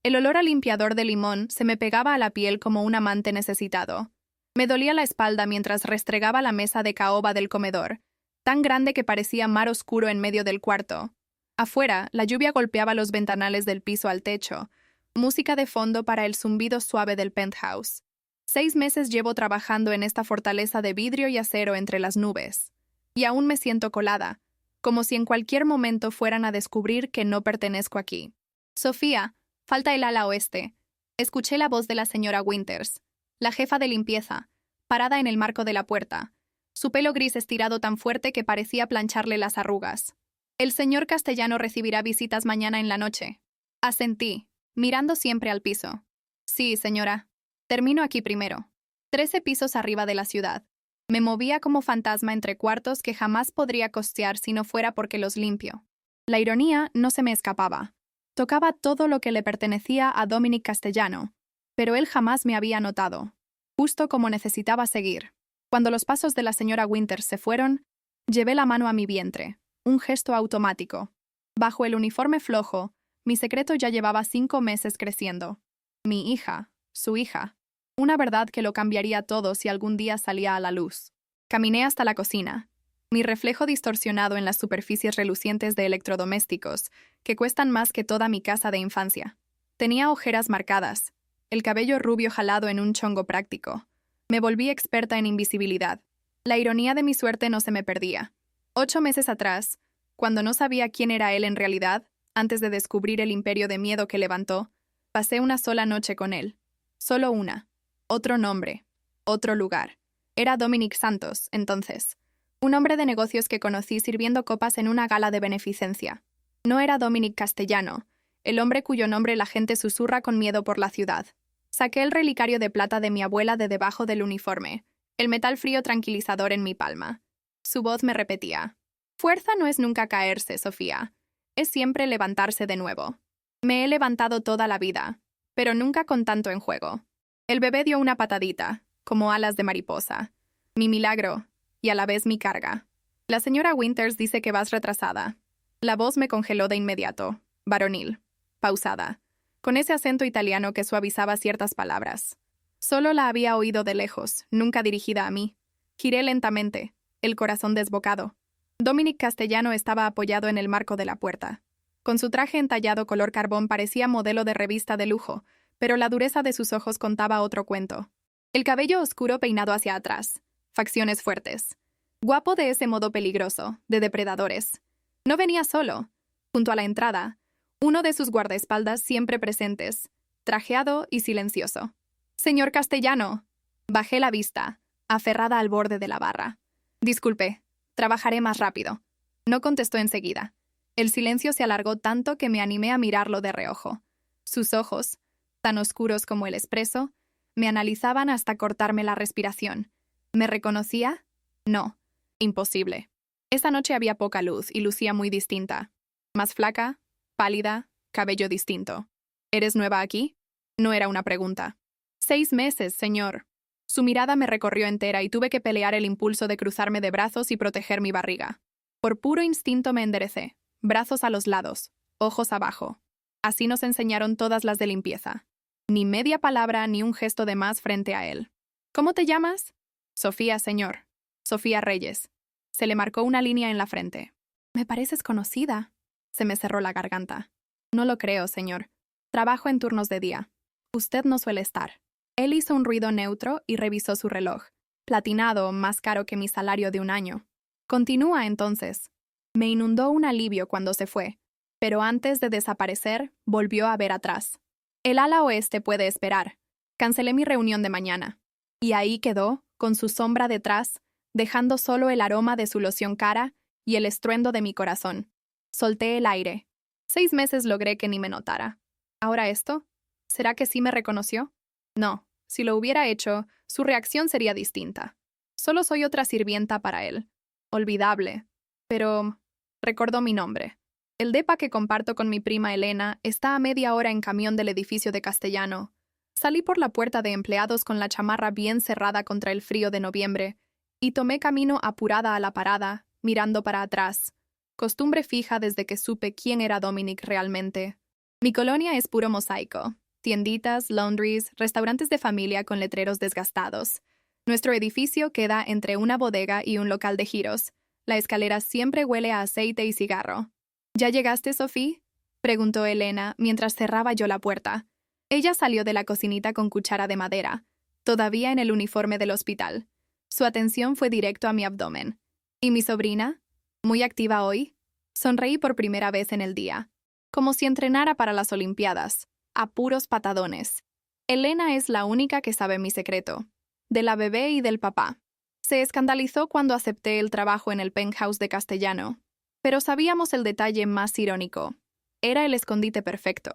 El olor a limpiador de limón se me pegaba a la piel como un amante necesitado. Me dolía la espalda mientras restregaba la mesa de caoba del comedor, tan grande que parecía mar oscuro en medio del cuarto. Afuera, la lluvia golpeaba los ventanales del piso al techo, música de fondo para el zumbido suave del penthouse. 6 meses llevo trabajando en esta fortaleza de vidrio y acero entre las nubes. Y aún me siento colada, como si en cualquier momento fueran a descubrir que no pertenezco aquí. Sofía, falta el ala oeste. Escuché la voz de la señora Winters, la jefa de limpieza, parada en el marco de la puerta, su pelo gris estirado tan fuerte que parecía plancharle las arrugas. El señor Castellano recibirá visitas mañana en la noche. Asentí, mirando siempre al piso. Sí, señora. Termino aquí primero. 13 pisos arriba de la ciudad. Me movía como fantasma entre cuartos que jamás podría costear si no fuera porque los limpio. La ironía no se me escapaba. Tocaba todo lo que le pertenecía a Dominic Castellano, pero él jamás me había notado, justo como necesitaba seguir. Cuando los pasos de la señora Winters se fueron, llevé la mano a mi vientre, un gesto automático. Bajo el uniforme flojo, mi secreto ya llevaba 5 meses creciendo. Mi hija, su hija. Una verdad que lo cambiaría todo si algún día salía a la luz. Caminé hasta la cocina, mi reflejo distorsionado en las superficies relucientes de electrodomésticos, que cuestan más que toda mi casa de infancia. Tenía ojeras marcadas, el cabello rubio jalado en un chongo práctico. Me volví experta en invisibilidad. La ironía de mi suerte no se me perdía. 8 meses atrás, cuando no sabía quién era él en realidad, antes de descubrir el imperio de miedo que levantó, pasé una sola noche con él. Solo una. Otro nombre. Otro lugar. Era Dominic Santos, entonces. Un hombre de negocios que conocí sirviendo copas en una gala de beneficencia. No era Dominic Castellano, el hombre cuyo nombre la gente susurra con miedo por la ciudad. Saqué el relicario de plata de mi abuela de debajo del uniforme, el metal frío tranquilizador en mi palma. Su voz me repetía: fuerza no es nunca caerse, Sofía. Es siempre levantarse de nuevo. Me he levantado toda la vida, pero nunca con tanto en juego. El bebé dio una patadita, como alas de mariposa. Mi milagro, y a la vez mi carga. La señora Winters dice que vas retrasada. La voz me congeló de inmediato, varonil, pausada, con ese acento italiano que suavizaba ciertas palabras. Solo la había oído de lejos, nunca dirigida a mí. Giré lentamente, el corazón desbocado. Dominic Castellano estaba apoyado en el marco de la puerta. Con su traje entallado color carbón parecía modelo de revista de lujo, pero la dureza de sus ojos contaba otro cuento. El cabello oscuro peinado hacia atrás, facciones fuertes. Guapo de ese modo peligroso, de depredadores. No venía solo. Junto a la entrada, uno de sus guardaespaldas siempre presentes, trajeado y silencioso. «Señor Castellano». Bajé la vista, aferrada al borde de la barra. «Disculpe, trabajaré más rápido». No contestó enseguida. El silencio se alargó tanto que me animé a mirarlo de reojo. Sus ojos, tan oscuros como el espresso, me analizaban hasta cortarme la respiración. ¿Me reconocía? No. Imposible. Esa noche había poca luz y lucía muy distinta. Más flaca, pálida, cabello distinto. ¿Eres nueva aquí? No era una pregunta. 6 meses, señor. Su mirada me recorrió entera y tuve que pelear el impulso de cruzarme de brazos y proteger mi barriga. Por puro instinto me enderecé, brazos a los lados, ojos abajo. Así nos enseñaron todas las de limpieza. Ni media palabra ni un gesto de más frente a él. ¿Cómo te llamas? Sofía, señor. Sofía Reyes. Se le marcó una línea en la frente. Me pareces conocida. Se me cerró la garganta. No lo creo, señor. Trabajo en turnos de día. Usted no suele estar. Él hizo un ruido neutro y revisó su reloj. Platinado, más caro que mi salario de un año. Continúa entonces. Me inundó un alivio cuando se fue, pero antes de desaparecer, volvió a ver atrás. El ala oeste puede esperar. Cancelé mi reunión de mañana. Y ahí quedó, con su sombra detrás, dejando solo el aroma de su loción cara y el estruendo de mi corazón. Solté el aire. 6 meses logré que ni me notara. ¿Ahora esto? ¿Será que sí me reconoció? No, si lo hubiera hecho, su reacción sería distinta. Solo soy otra sirvienta para él. Olvidable. Pero recordó mi nombre. El depa que comparto con mi prima Elena está a media hora en camión del edificio de Castellano. Salí por la puerta de empleados con la chamarra bien cerrada contra el frío de noviembre y tomé camino apurada a la parada, mirando para atrás. Costumbre fija desde que supe quién era Dominic realmente. Mi colonia es puro mosaico. Tienditas, laundries, restaurantes de familia con letreros desgastados. Nuestro edificio queda entre una bodega y un local de giros. La escalera siempre huele a aceite y cigarro. ¿Ya llegaste, Sophie?, preguntó Elena mientras cerraba yo la puerta. Ella salió de la cocinita con cuchara de madera, todavía en el uniforme del hospital. Su atención fue directo a mi abdomen. ¿Y mi sobrina? ¿Muy activa hoy? Sonreí por primera vez en el día, como si entrenara para las Olimpiadas, a puros patadones. Elena es la única que sabe mi secreto, de la bebé y del papá. Se escandalizó cuando acepté el trabajo en el penthouse de Castellano, pero sabíamos el detalle más irónico. Era el escondite perfecto.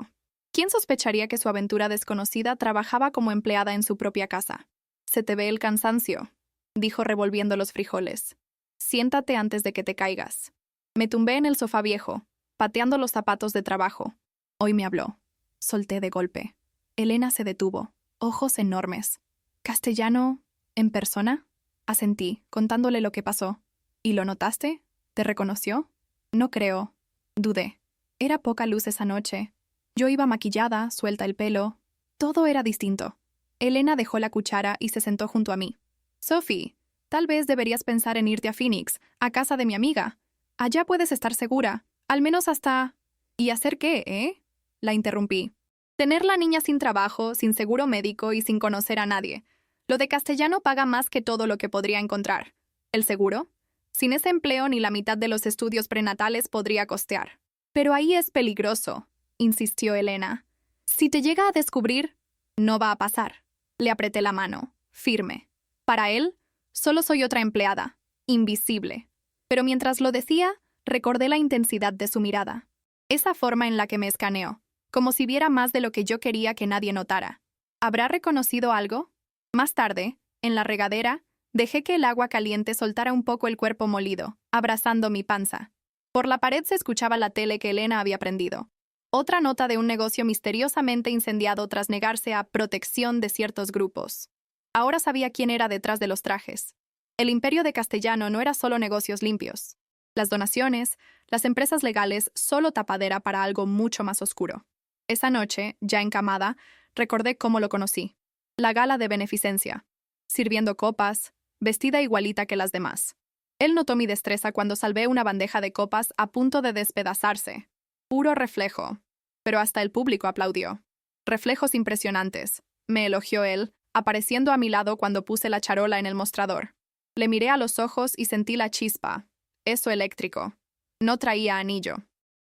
¿Quién sospecharía que su aventura desconocida trabajaba como empleada en su propia casa? «Se te ve el cansancio», dijo revolviendo los frijoles. «Siéntate antes de que te caigas». Me tumbé en el sofá viejo, pateando los zapatos de trabajo. Hoy me habló. Solté de golpe. Elena se detuvo, ojos enormes. «¿Castellano? ¿En persona?» Asentí, contándole lo que pasó. «¿Y lo notaste? ¿Te reconoció?» «No creo». Dudé. Era poca luz esa noche. Yo iba maquillada, suelta el pelo. Todo era distinto. Elena dejó la cuchara y se sentó junto a mí. «Sophie, tal vez deberías pensar en irte a Phoenix, a casa de mi amiga. Allá puedes estar segura, al menos hasta...» «¿Y hacer qué, eh?» La interrumpí. «Tener la niña sin trabajo, sin seguro médico y sin conocer a nadie. Lo de Castellano paga más que todo lo que podría encontrar. ¿El seguro? Sin ese empleo ni la mitad de los estudios prenatales podría costear». «Pero ahí es peligroso», insistió Elena. «Si te llega a descubrir, no va a pasar». Le apreté la mano, firme. Para él, solo soy otra empleada, invisible. Pero mientras lo decía, recordé la intensidad de su mirada. Esa forma en la que me escaneó, como si viera más de lo que yo quería que nadie notara. ¿Habrá reconocido algo? Más tarde, en la regadera, dejé que el agua caliente soltara un poco el cuerpo molido, abrazando mi panza. Por la pared se escuchaba la tele que Elena había prendido. Otra nota de un negocio misteriosamente incendiado tras negarse a protección de ciertos grupos. Ahora sabía quién era detrás de los trajes. El imperio de Castellano no era solo negocios limpios. Las donaciones, las empresas legales, solo tapadera para algo mucho más oscuro. Esa noche, ya encamada, recordé cómo lo conocí. La gala de beneficencia. Sirviendo copas, vestida igualita que las demás. Él notó mi destreza cuando salvé una bandeja de copas a punto de despedazarse. Puro reflejo. Pero hasta el público aplaudió. Reflejos impresionantes, me elogió él, apareciendo a mi lado cuando puse la charola en el mostrador. Le miré a los ojos y sentí la chispa. Eso eléctrico. No traía anillo.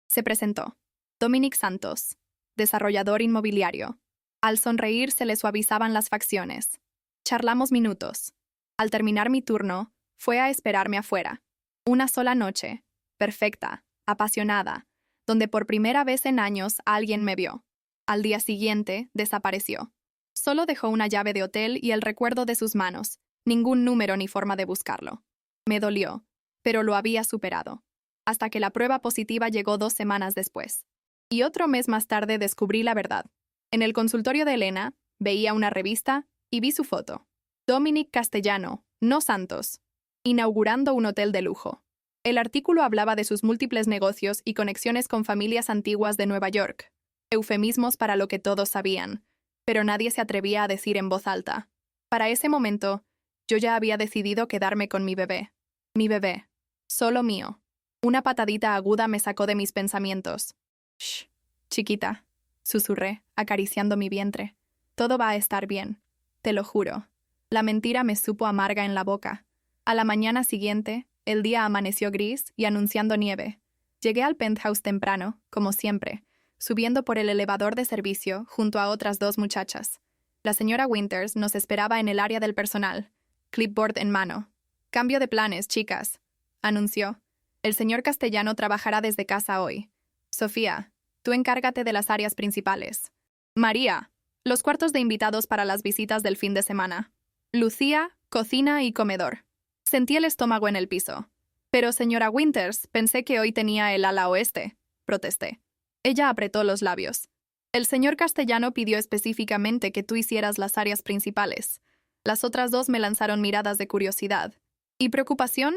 Se presentó. Dominic Santos, desarrollador inmobiliario. Al sonreír se le suavizaban las facciones. Charlamos minutos. Al terminar mi turno, fue a esperarme afuera. Una sola noche, perfecta, apasionada, donde por primera vez en años alguien me vio. Al día siguiente, desapareció. Solo dejó una llave de hotel y el recuerdo de sus manos, ningún número ni forma de buscarlo. Me dolió, pero lo había superado. Hasta que la prueba positiva llegó 2 semanas después. Y otro mes más tarde descubrí la verdad. En el consultorio de Elena, veía una revista y vi su foto. Dominic Castellano, no Santos, inaugurando un hotel de lujo. El artículo hablaba de sus múltiples negocios y conexiones con familias antiguas de Nueva York. Eufemismos para lo que todos sabían, pero nadie se atrevía a decir en voz alta. Para ese momento, yo ya había decidido quedarme con mi bebé. Mi bebé. Solo mío. Una patadita aguda me sacó de mis pensamientos. «Shh, chiquita», susurré, acariciando mi vientre. «Todo va a estar bien. Te lo juro». La mentira me supo amarga en la boca. A la mañana siguiente, el día amaneció gris y anunciando nieve. Llegué al penthouse temprano, como siempre, subiendo por el elevador de servicio junto a otras 2 muchachas. La señora Winters nos esperaba en el área del personal, clipboard en mano. «Cambio de planes, chicas», anunció. «El señor Castellano trabajará desde casa hoy. Sofía, tú encárgate de las áreas principales. María, los cuartos de invitados para las visitas del fin de semana. Lucía, cocina y comedor». Sentí el estómago en el piso. «Pero, señora Winters, pensé que hoy tenía el ala oeste», protesté. Ella apretó los labios. «El señor Castellano pidió específicamente que tú hicieras las áreas principales». Las otras 2 me lanzaron miradas de curiosidad. ¿Y preocupación?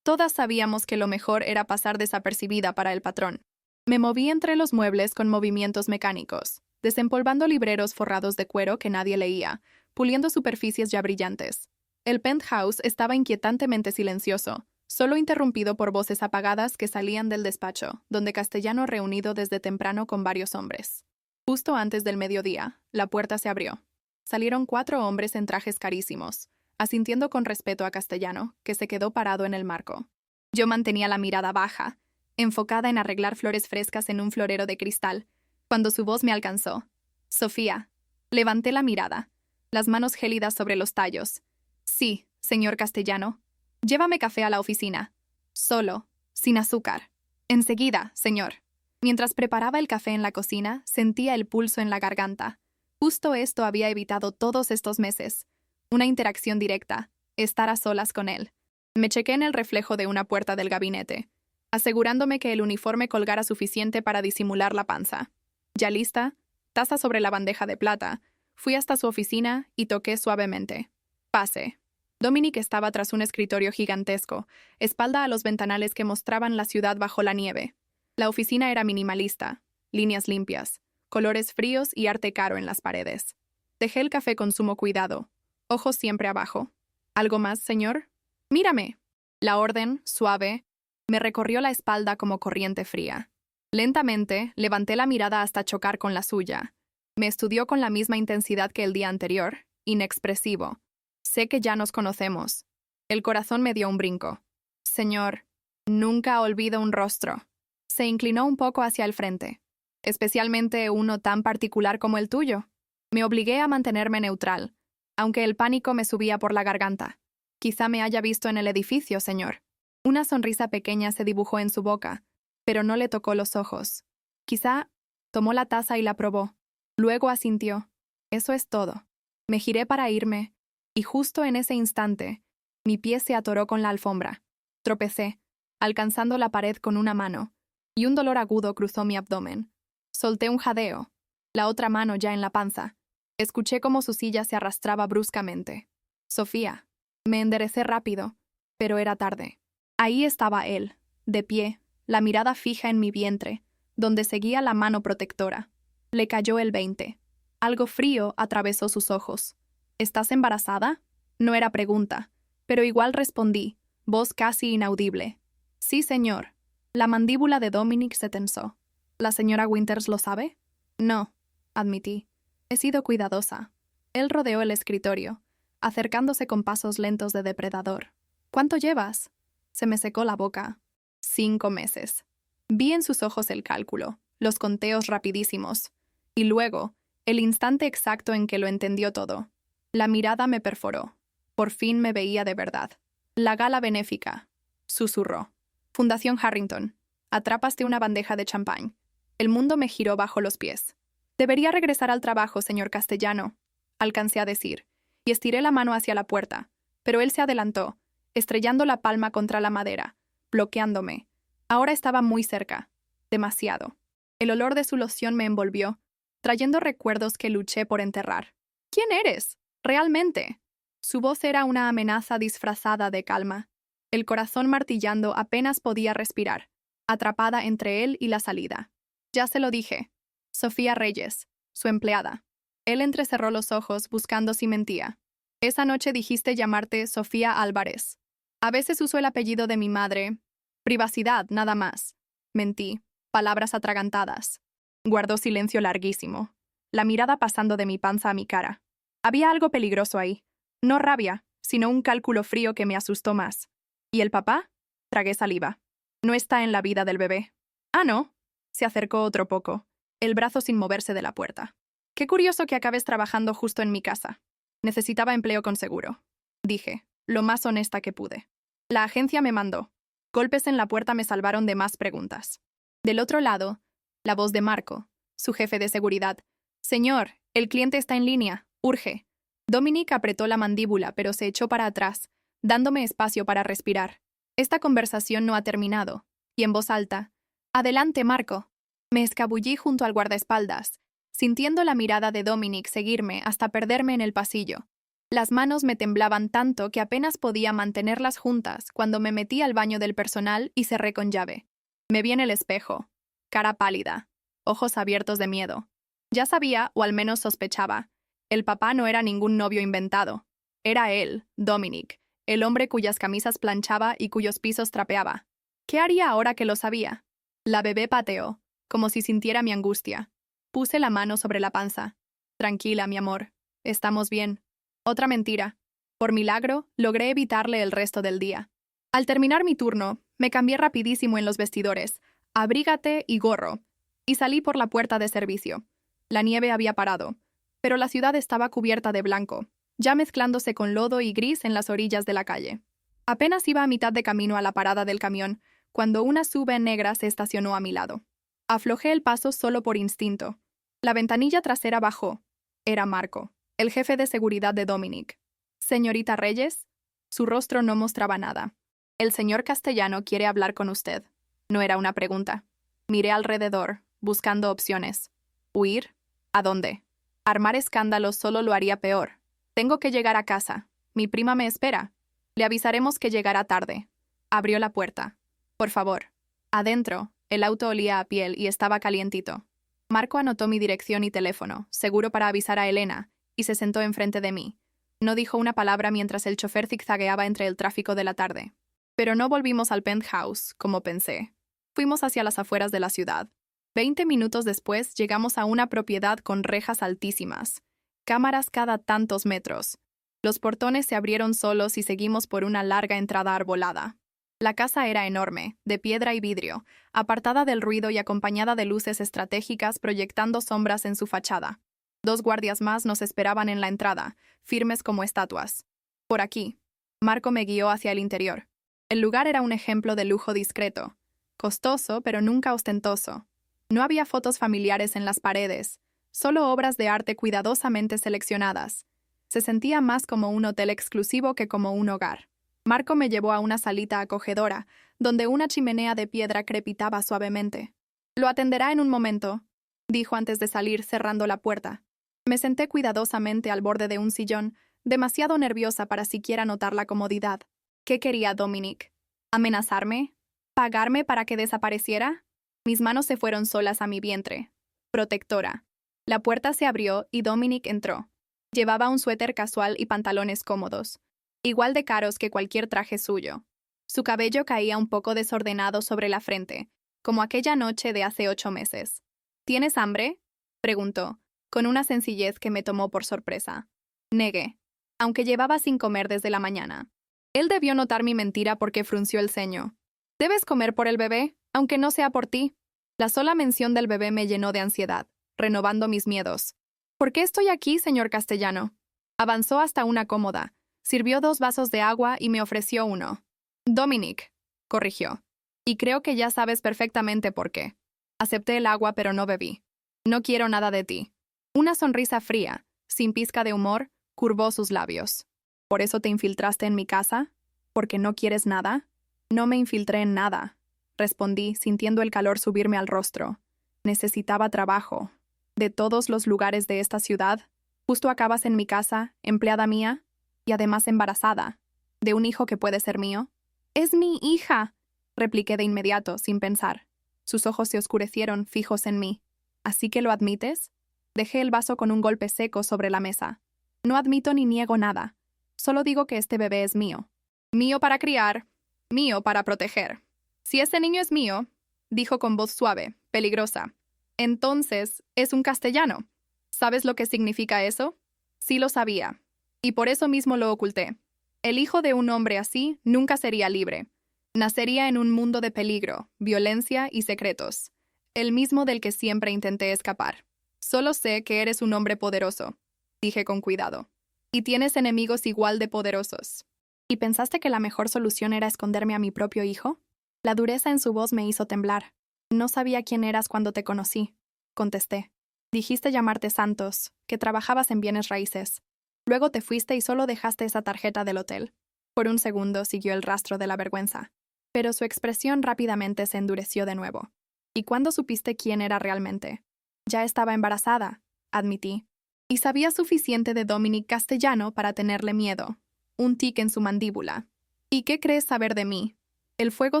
Todas sabíamos que lo mejor era pasar desapercibida para el patrón. Me moví entre los muebles con movimientos mecánicos, desempolvando libreros forrados de cuero que nadie leía, puliendo superficies ya brillantes. El penthouse estaba inquietantemente silencioso, solo interrumpido por voces apagadas que salían del despacho, donde Castellano reunido desde temprano con varios hombres. Justo antes del mediodía, la puerta se abrió. Salieron 4 hombres en trajes carísimos, asintiendo con respeto a Castellano, que se quedó parado en el marco. Yo mantenía la mirada baja, enfocada en arreglar flores frescas en un florero de cristal, cuando su voz me alcanzó. Sofía. Levanté la mirada, las manos gélidas sobre los tallos. Sí, señor Castellano. Llévame café a la oficina. Solo, sin azúcar. Enseguida, señor. Mientras preparaba el café en la cocina, sentía el pulso en la garganta. Justo esto había evitado todos estos meses. Una interacción directa, estar a solas con él. Me chequé en el reflejo de una puerta del gabinete, asegurándome que el uniforme colgara suficiente para disimular la panza. Ya lista, taza sobre la bandeja de plata, fui hasta su oficina y toqué suavemente. Pase. Dominic estaba tras un escritorio gigantesco, espalda a los ventanales que mostraban la ciudad bajo la nieve. La oficina era minimalista, líneas limpias, colores fríos y arte caro en las paredes. Dejé el café con sumo cuidado, ojos siempre abajo. ¿Algo más, señor? Mírame. La orden, suave, me recorrió la espalda como corriente fría. Lentamente, levanté la mirada hasta chocar con la suya. Me estudió con la misma intensidad que el día anterior, inexpresivo. Sé que ya nos conocemos. El corazón me dio un brinco. Señor, nunca olvido un rostro. Se inclinó un poco hacia el frente, especialmente uno tan particular como el tuyo. Me obligué a mantenerme neutral, aunque el pánico me subía por la garganta. Quizá me haya visto en el edificio, señor. Una sonrisa pequeña se dibujó en su boca, pero no le tocó los ojos. Quizá tomó la taza y la probó. Luego asintió. Eso es todo. Me giré para irme, y justo en ese instante, mi pie se atoró con la alfombra. Tropecé, alcanzando la pared con una mano, y un dolor agudo cruzó mi abdomen. Solté un jadeo, la otra mano ya en la panza. Escuché cómo su silla se arrastraba bruscamente. Sofía. Me enderecé rápido, pero era tarde. Ahí estaba él, de pie, la mirada fija en mi vientre, donde seguía la mano protectora. Le cayó el 20. Algo frío atravesó sus ojos. ¿Estás embarazada? No era pregunta, pero igual respondí, voz casi inaudible. Sí, señor. La mandíbula de Dominic se tensó. ¿La señora Winters lo sabe? No, admití. He sido cuidadosa. Él rodeó el escritorio, acercándose con pasos lentos de depredador. ¿Cuánto llevas? Se me secó la boca. 5 meses. Vi en sus ojos el cálculo, los conteos rapidísimos, y luego, el instante exacto en que lo entendió todo. La mirada me perforó. Por fin me veía de verdad. La gala benéfica, susurró. Fundación Harrington. Atrapaste una bandeja de champán. El mundo me giró bajo los pies. Debería regresar al trabajo, señor Castellano, alcancé a decir, y estiré la mano hacia la puerta, pero él se adelantó, estrellando la palma contra la madera, bloqueándome. Ahora estaba muy cerca, demasiado. El olor de su loción me envolvió, trayendo recuerdos que luché por enterrar. ¿Quién eres? Realmente. Su voz era una amenaza disfrazada de calma. El corazón martillando apenas podía respirar, atrapada entre él y la salida. Ya se lo dije. Sofía Reyes, su empleada. Él entrecerró los ojos buscando si mentía. Esa noche dijiste llamarte Sofía Álvarez. A veces uso el apellido de mi madre. Privacidad, nada más. Mentí. Palabras atragantadas. Guardó silencio larguísimo, la mirada pasando de mi panza a mi cara. Había algo peligroso ahí. No rabia, sino un cálculo frío que me asustó más. ¿Y el papá? Tragué saliva. No está en la vida del bebé. Ah, ¿no? Se acercó otro poco, el brazo sin moverse de la puerta. Qué curioso que acabes trabajando justo en mi casa. Necesitaba empleo con seguro. Dije, lo más honesta que pude. La agencia me mandó. Golpes en la puerta me salvaron de más preguntas. Del otro lado, la voz de Marco, su jefe de seguridad. Señor, el cliente está en línea. Urge. Dominic apretó la mandíbula, pero se echó para atrás, dándome espacio para respirar. Esta conversación no ha terminado. Y en voz alta. Adelante, Marco. Me escabullí junto al guardaespaldas, sintiendo la mirada de Dominic seguirme hasta perderme en el pasillo. Las manos me temblaban tanto que apenas podía mantenerlas juntas cuando me metí al baño del personal y cerré con llave. Me vi en el espejo. cara pálida, ojos abiertos de miedo. Ya sabía, o al menos sospechaba. El papá no era ningún novio inventado. Era él, Dominic, el hombre cuyas camisas planchaba y cuyos pisos trapeaba. ¿Qué haría ahora que lo sabía? La bebé pateó, como si sintiera mi angustia. Puse la mano sobre la panza. Tranquila, mi amor. Estamos bien. Otra mentira. Por milagro, logré evitarle el resto del día. Al terminar mi turno, me cambié rapidísimo en los vestidores, abrígate y gorro, y salí por la puerta de servicio. La nieve había parado, pero la ciudad estaba cubierta de blanco, ya mezclándose con lodo y gris en las orillas de la calle. Apenas iba a mitad de camino a la parada del camión, cuando una SUV negra se estacionó a mi lado. Aflojé el paso solo por instinto. La ventanilla trasera bajó. Era Marco, el jefe de seguridad de Dominic. «Señorita Reyes». Su rostro no mostraba nada. «El señor Castellano quiere hablar con usted». No era una pregunta. Miré alrededor, buscando opciones. ¿Huir? ¿A dónde? Armar escándalos solo lo haría peor. Tengo que llegar a casa. Mi prima me espera. Le avisaremos que llegará tarde. Abrió la puerta. Por favor. Adentro, el auto olía a piel y estaba calientito. Marco anotó mi dirección y teléfono, seguro para avisar a Elena, y se sentó enfrente de mí. No dijo una palabra mientras el chofer zigzagueaba entre el tráfico de la tarde. Pero no volvimos al penthouse, como pensé. Fuimos hacia las afueras de la ciudad. 20 minutos después llegamos a una propiedad con rejas altísimas, cámaras cada tantos metros. Los portones se abrieron solos y seguimos por una larga entrada arbolada. La casa era enorme, de piedra y vidrio, apartada del ruido y acompañada de luces estratégicas proyectando sombras en su fachada. 2 guardias más nos esperaban en la entrada, firmes como estatuas. Por aquí. Marco me guió hacia el interior. El lugar era un ejemplo de lujo discreto. Costoso, pero nunca ostentoso. No había fotos familiares en las paredes, solo obras de arte cuidadosamente seleccionadas. Se sentía más como un hotel exclusivo que como un hogar. Marco me llevó a una salita acogedora, donde una chimenea de piedra crepitaba suavemente. «Lo atenderá en un momento», dijo antes de salir, cerrando la puerta. Me senté cuidadosamente al borde de un sillón, demasiado nerviosa para siquiera notar la comodidad. ¿Qué quería Dominic? ¿Amenazarme? ¿Pagarme para que desapareciera? Mis manos se fueron solas a mi vientre. Protectora. La puerta se abrió y Dominic entró. Llevaba un suéter casual y pantalones cómodos, igual de caros que cualquier traje suyo. Su cabello caía un poco desordenado sobre la frente, como aquella noche de hace 8 meses. ¿Tienes hambre?, preguntó, con una sencillez que me tomó por sorpresa. Negué, aunque llevaba sin comer desde la mañana. Él debió notar mi mentira porque frunció el ceño. «Debes comer por el bebé, aunque no sea por ti». La sola mención del bebé me llenó de ansiedad, renovando mis miedos. «¿Por qué estoy aquí, señor Castellano?» Avanzó hasta una cómoda, sirvió 2 vasos de agua y me ofreció uno. «Dominic», corrigió. «Y creo que ya sabes perfectamente por qué». Acepté el agua pero no bebí. «No quiero nada de ti». Una sonrisa fría, sin pizca de humor, curvó sus labios. «¿Por eso te infiltraste en mi casa? ¿Porque no quieres nada?» «No me infiltré en nada», respondí, sintiendo el calor subirme al rostro. «Necesitaba trabajo. De todos los lugares de esta ciudad, justo acabas en mi casa, empleada mía, y además embarazada, de un hijo que puede ser mío». «Es mi hija», repliqué de inmediato, sin pensar. Sus ojos se oscurecieron, fijos en mí. «¿Así que lo admites?» Dejé el vaso con un golpe seco sobre la mesa. «No admito ni niego nada. Solo digo que este bebé es mío. Mío para criar, mío para proteger. Si ese niño es mío», dijo con voz suave, peligrosa, «entonces es un castellano. ¿Sabes lo que significa eso?» Sí lo sabía, y por eso mismo lo oculté. El hijo de un hombre así nunca sería libre. Nacería en un mundo de peligro, violencia y secretos, el mismo del que siempre intenté escapar. «Solo sé que eres un hombre poderoso», dije con cuidado, «y tienes enemigos igual de poderosos». «¿Y pensaste que la mejor solución era esconderme a mi propio hijo?» La dureza en su voz me hizo temblar. «No sabía quién eras cuando te conocí», contesté. «Dijiste llamarte Santos, que trabajabas en bienes raíces. Luego te fuiste y solo dejaste esa tarjeta del hotel». Por un segundo siguió el rastro de la vergüenza, pero su expresión rápidamente se endureció de nuevo. «¿Y cuándo supiste quién era realmente?» «Ya estaba embarazada», admití, «y sabía suficiente de Dominic Castellano para tenerle miedo. Un tic en su mandíbula». «¿Y qué crees saber de mí?», El fuego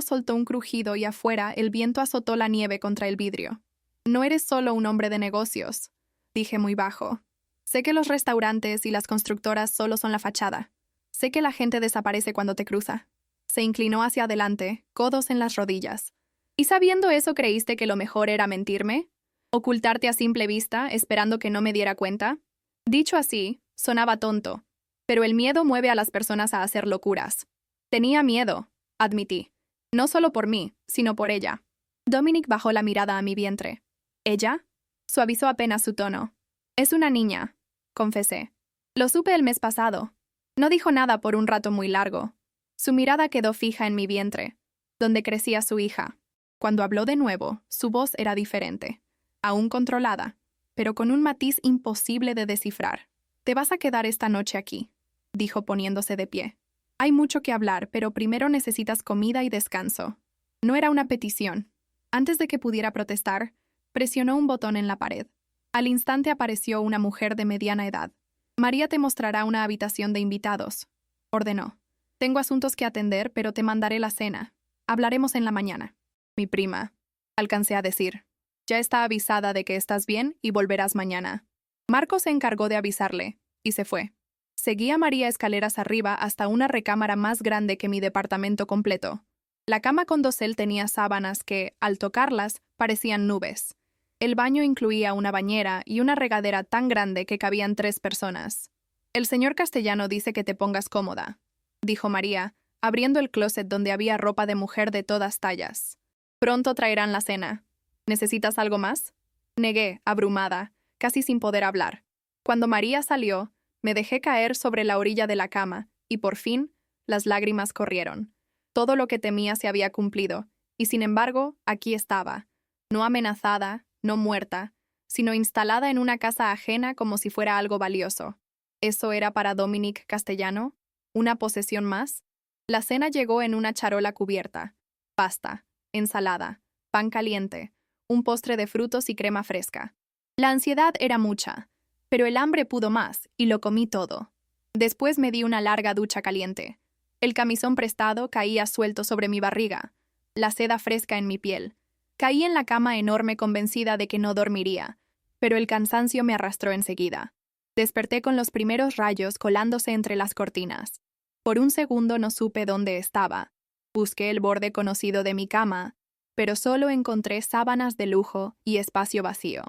soltó un crujido y afuera el viento azotó la nieve contra el vidrio. No eres solo un hombre de negocios, dije muy bajo. Sé que los restaurantes y las constructoras solo son la fachada. Sé que la gente desaparece cuando te cruza. Se inclinó hacia adelante, codos en las rodillas. ¿Y sabiendo eso creíste que lo mejor era mentirme? ¿Ocultarte a simple vista, esperando que no me diera cuenta? Dicho así, sonaba tonto, pero el miedo mueve a las personas a hacer locuras. Tenía miedo, admití. No solo por mí, sino por ella. Dominic bajó la mirada a mi vientre. ¿Ella? Suavizó apenas su tono. Es una niña, confesé. Lo supe el mes pasado. No dijo nada por un rato muy largo. Su mirada quedó fija en mi vientre, donde crecía su hija. Cuando habló de nuevo, su voz era diferente, aún controlada, pero con un matiz imposible de descifrar. «Te vas a quedar esta noche aquí», dijo poniéndose de pie. «Hay mucho que hablar, pero primero necesitas comida y descanso». No era una petición. Antes de que pudiera protestar, presionó un botón en la pared. Al instante apareció una mujer de mediana edad. «María te mostrará una habitación de invitados», ordenó. «Tengo asuntos que atender, pero te mandaré la cena. Hablaremos en la mañana». «Mi prima», alcancé a decir. «Ya está avisada de que estás bien y volverás mañana». Marco se encargó de avisarle, y se fue. Seguí a María escaleras arriba hasta una recámara más grande que mi departamento completo. La cama con dosel tenía sábanas que, al tocarlas, parecían nubes. El baño incluía una bañera y una regadera tan grande que cabían 3 personas. «El señor Castellano dice que te pongas cómoda», dijo María, abriendo el closet donde había ropa de mujer de todas tallas. «Pronto traerán la cena. ¿Necesitas algo más?». Negué, abrumada, casi sin poder hablar. Cuando María salió, me dejé caer sobre la orilla de la cama y, por fin, las lágrimas corrieron. Todo lo que temía se había cumplido, y sin embargo, aquí estaba, no amenazada, no muerta, sino instalada en una casa ajena como si fuera algo valioso. ¿Eso era para Dominic Castellano? ¿Una posesión más? La cena llegó en una charola cubierta. Pasta, ensalada, pan caliente, un postre de frutos y crema fresca. La ansiedad era mucha, pero el hambre pudo más, y lo comí todo. Después me di una larga ducha caliente. El camisón prestado caía suelto sobre mi barriga, la seda fresca en mi piel. Caí en la cama enorme convencida de que no dormiría, pero el cansancio me arrastró enseguida. Desperté con los primeros rayos colándose entre las cortinas. Por un segundo no supe dónde estaba. Busqué el borde conocido de mi cama, pero solo encontré sábanas de lujo y espacio vacío.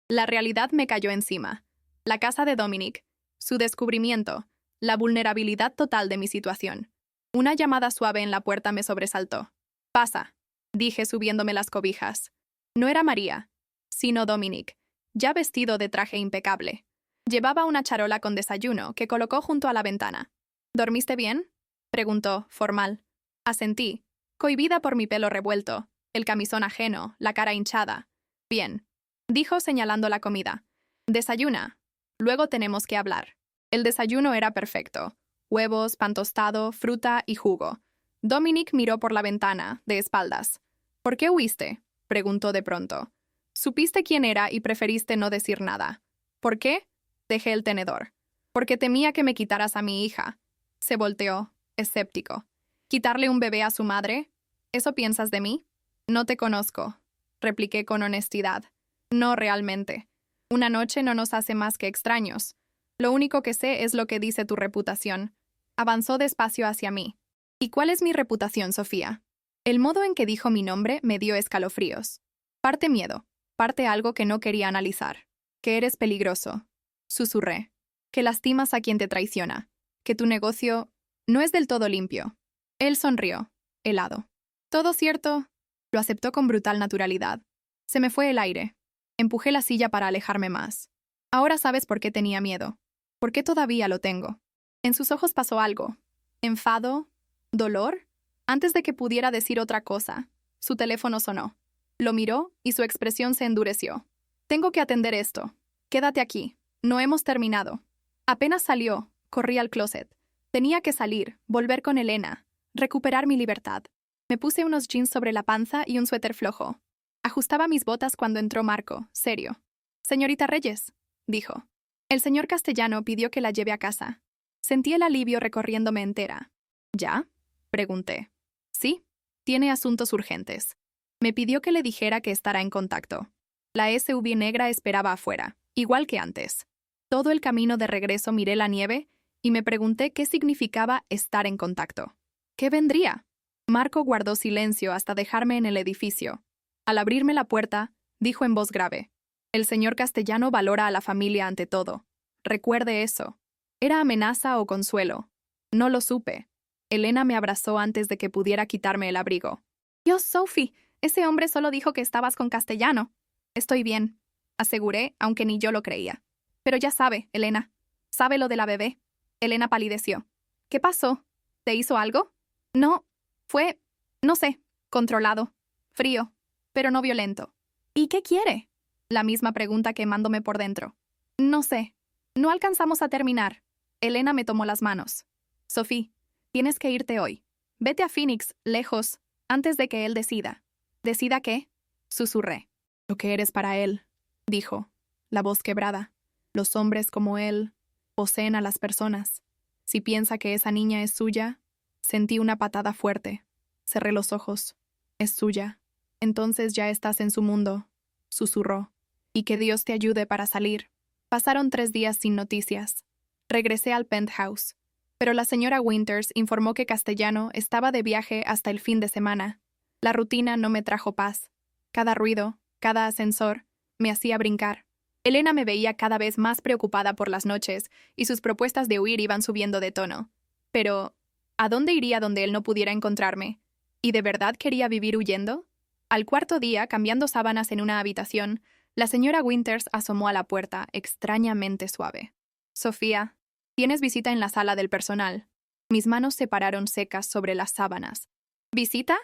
La realidad me cayó encima. La casa de Dominic, su descubrimiento, la vulnerabilidad total de mi situación. Una llamada suave en la puerta me sobresaltó. «Pasa», dije subiéndome las cobijas. No era María, sino Dominic, ya vestido de traje impecable. Llevaba una charola con desayuno que colocó junto a la ventana. «¿Dormiste bien?», preguntó, formal. Asentí, cohibida por mi pelo revuelto, el camisón ajeno, la cara hinchada. «Bien», dijo señalando la comida. «Desayuna. Luego tenemos que hablar». El desayuno era perfecto. Huevos, pan tostado, fruta y jugo. Dominic miró por la ventana, de espaldas. «¿Por qué huiste?», preguntó de pronto. «Supiste quién era y preferiste no decir nada». «¿Por qué?». Dejé el tenedor. «Porque temía que me quitaras a mi hija». Se volteó, escéptico. «¿Quitarle un bebé a su madre? ¿Eso piensas de mí?». «No te conozco», repliqué con honestidad. «No realmente. Una noche no nos hace más que extraños. Lo único que sé es lo que dice tu reputación». Avanzó despacio hacia mí. «¿Y cuál es mi reputación, Sofía?». El modo en que dijo mi nombre me dio escalofríos. Parte miedo, parte algo que no quería analizar. «Que eres peligroso», susurré. «Que lastimas a quien te traiciona. Que tu negocio no es del todo limpio». Él sonrió, helado. «Todo cierto», lo aceptó con brutal naturalidad. Se me fue el aire. Empujé la silla para alejarme más. «Ahora sabes por qué tenía miedo. ¿Por qué todavía lo tengo?». En sus ojos pasó algo. ¿Enfado? ¿Dolor? Antes de que pudiera decir otra cosa, su teléfono sonó. Lo miró y su expresión se endureció. «Tengo que atender esto. Quédate aquí. No hemos terminado». Apenas salió, corrí al closet. Tenía que salir, volver con Elena, recuperar mi libertad. Me puse unos jeans sobre la panza y un suéter flojo. Ajustaba mis botas cuando entró Marco, serio. «Señorita Reyes», dijo. «El señor Castellano pidió que la lleve a casa». Sentí el alivio recorriéndome entera. «¿Ya?», pregunté. «Sí». Tiene asuntos urgentes. Me pidió que le dijera que estará en contacto. La SUV negra esperaba afuera, igual que antes. Todo el camino de regreso miré la nieve y me pregunté qué significaba estar en contacto. ¿Qué vendría? Marco guardó silencio hasta dejarme en el edificio. Al abrirme la puerta, dijo en voz grave: «El señor Castellano valora a la familia ante todo. Recuerde eso». ¿Era amenaza o consuelo? No lo supe. Elena me abrazó antes de que pudiera quitarme el abrigo. «Dios, Sophie, ese hombre solo dijo que estabas con Castellano». «Estoy bien», aseguré, aunque ni yo lo creía. «Pero ya sabe, Elena. ¿Sabe lo de la bebé?» Elena palideció. «¿Qué pasó? ¿Te hizo algo?» «No. Fue, no sé, controlado. Frío, pero no violento». «¿Y qué quiere?» La misma pregunta quemándome por dentro. «No sé. No alcanzamos a terminar». Elena me tomó las manos. «Sophie, tienes que irte hoy. Vete a Phoenix, lejos, antes de que él decida». «¿Decida qué?», susurré. «Lo que eres para él», dijo, la voz quebrada. «Los hombres como él poseen a las personas. Si piensa que esa niña es suya». Sentí una patada fuerte. Cerré los ojos. «Es suya. Entonces ya estás en su mundo», susurró. «Y que Dios te ayude para salir». Pasaron 3 días sin noticias. Regresé al penthouse, pero la señora Winters informó que Castellano estaba de viaje hasta el fin de semana. La rutina no me trajo paz. Cada ruido, cada ascensor, me hacía brincar. Elena me veía cada vez más preocupada por las noches y sus propuestas de huir iban subiendo de tono. Pero, ¿a dónde iría donde él no pudiera encontrarme? ¿Y de verdad quería vivir huyendo? Al cuarto día, cambiando sábanas en una habitación, la señora Winters asomó a la puerta, extrañamente suave. «Sofía, tienes visita en la sala del personal». Mis manos se pararon secas sobre las sábanas. «¿Visita?»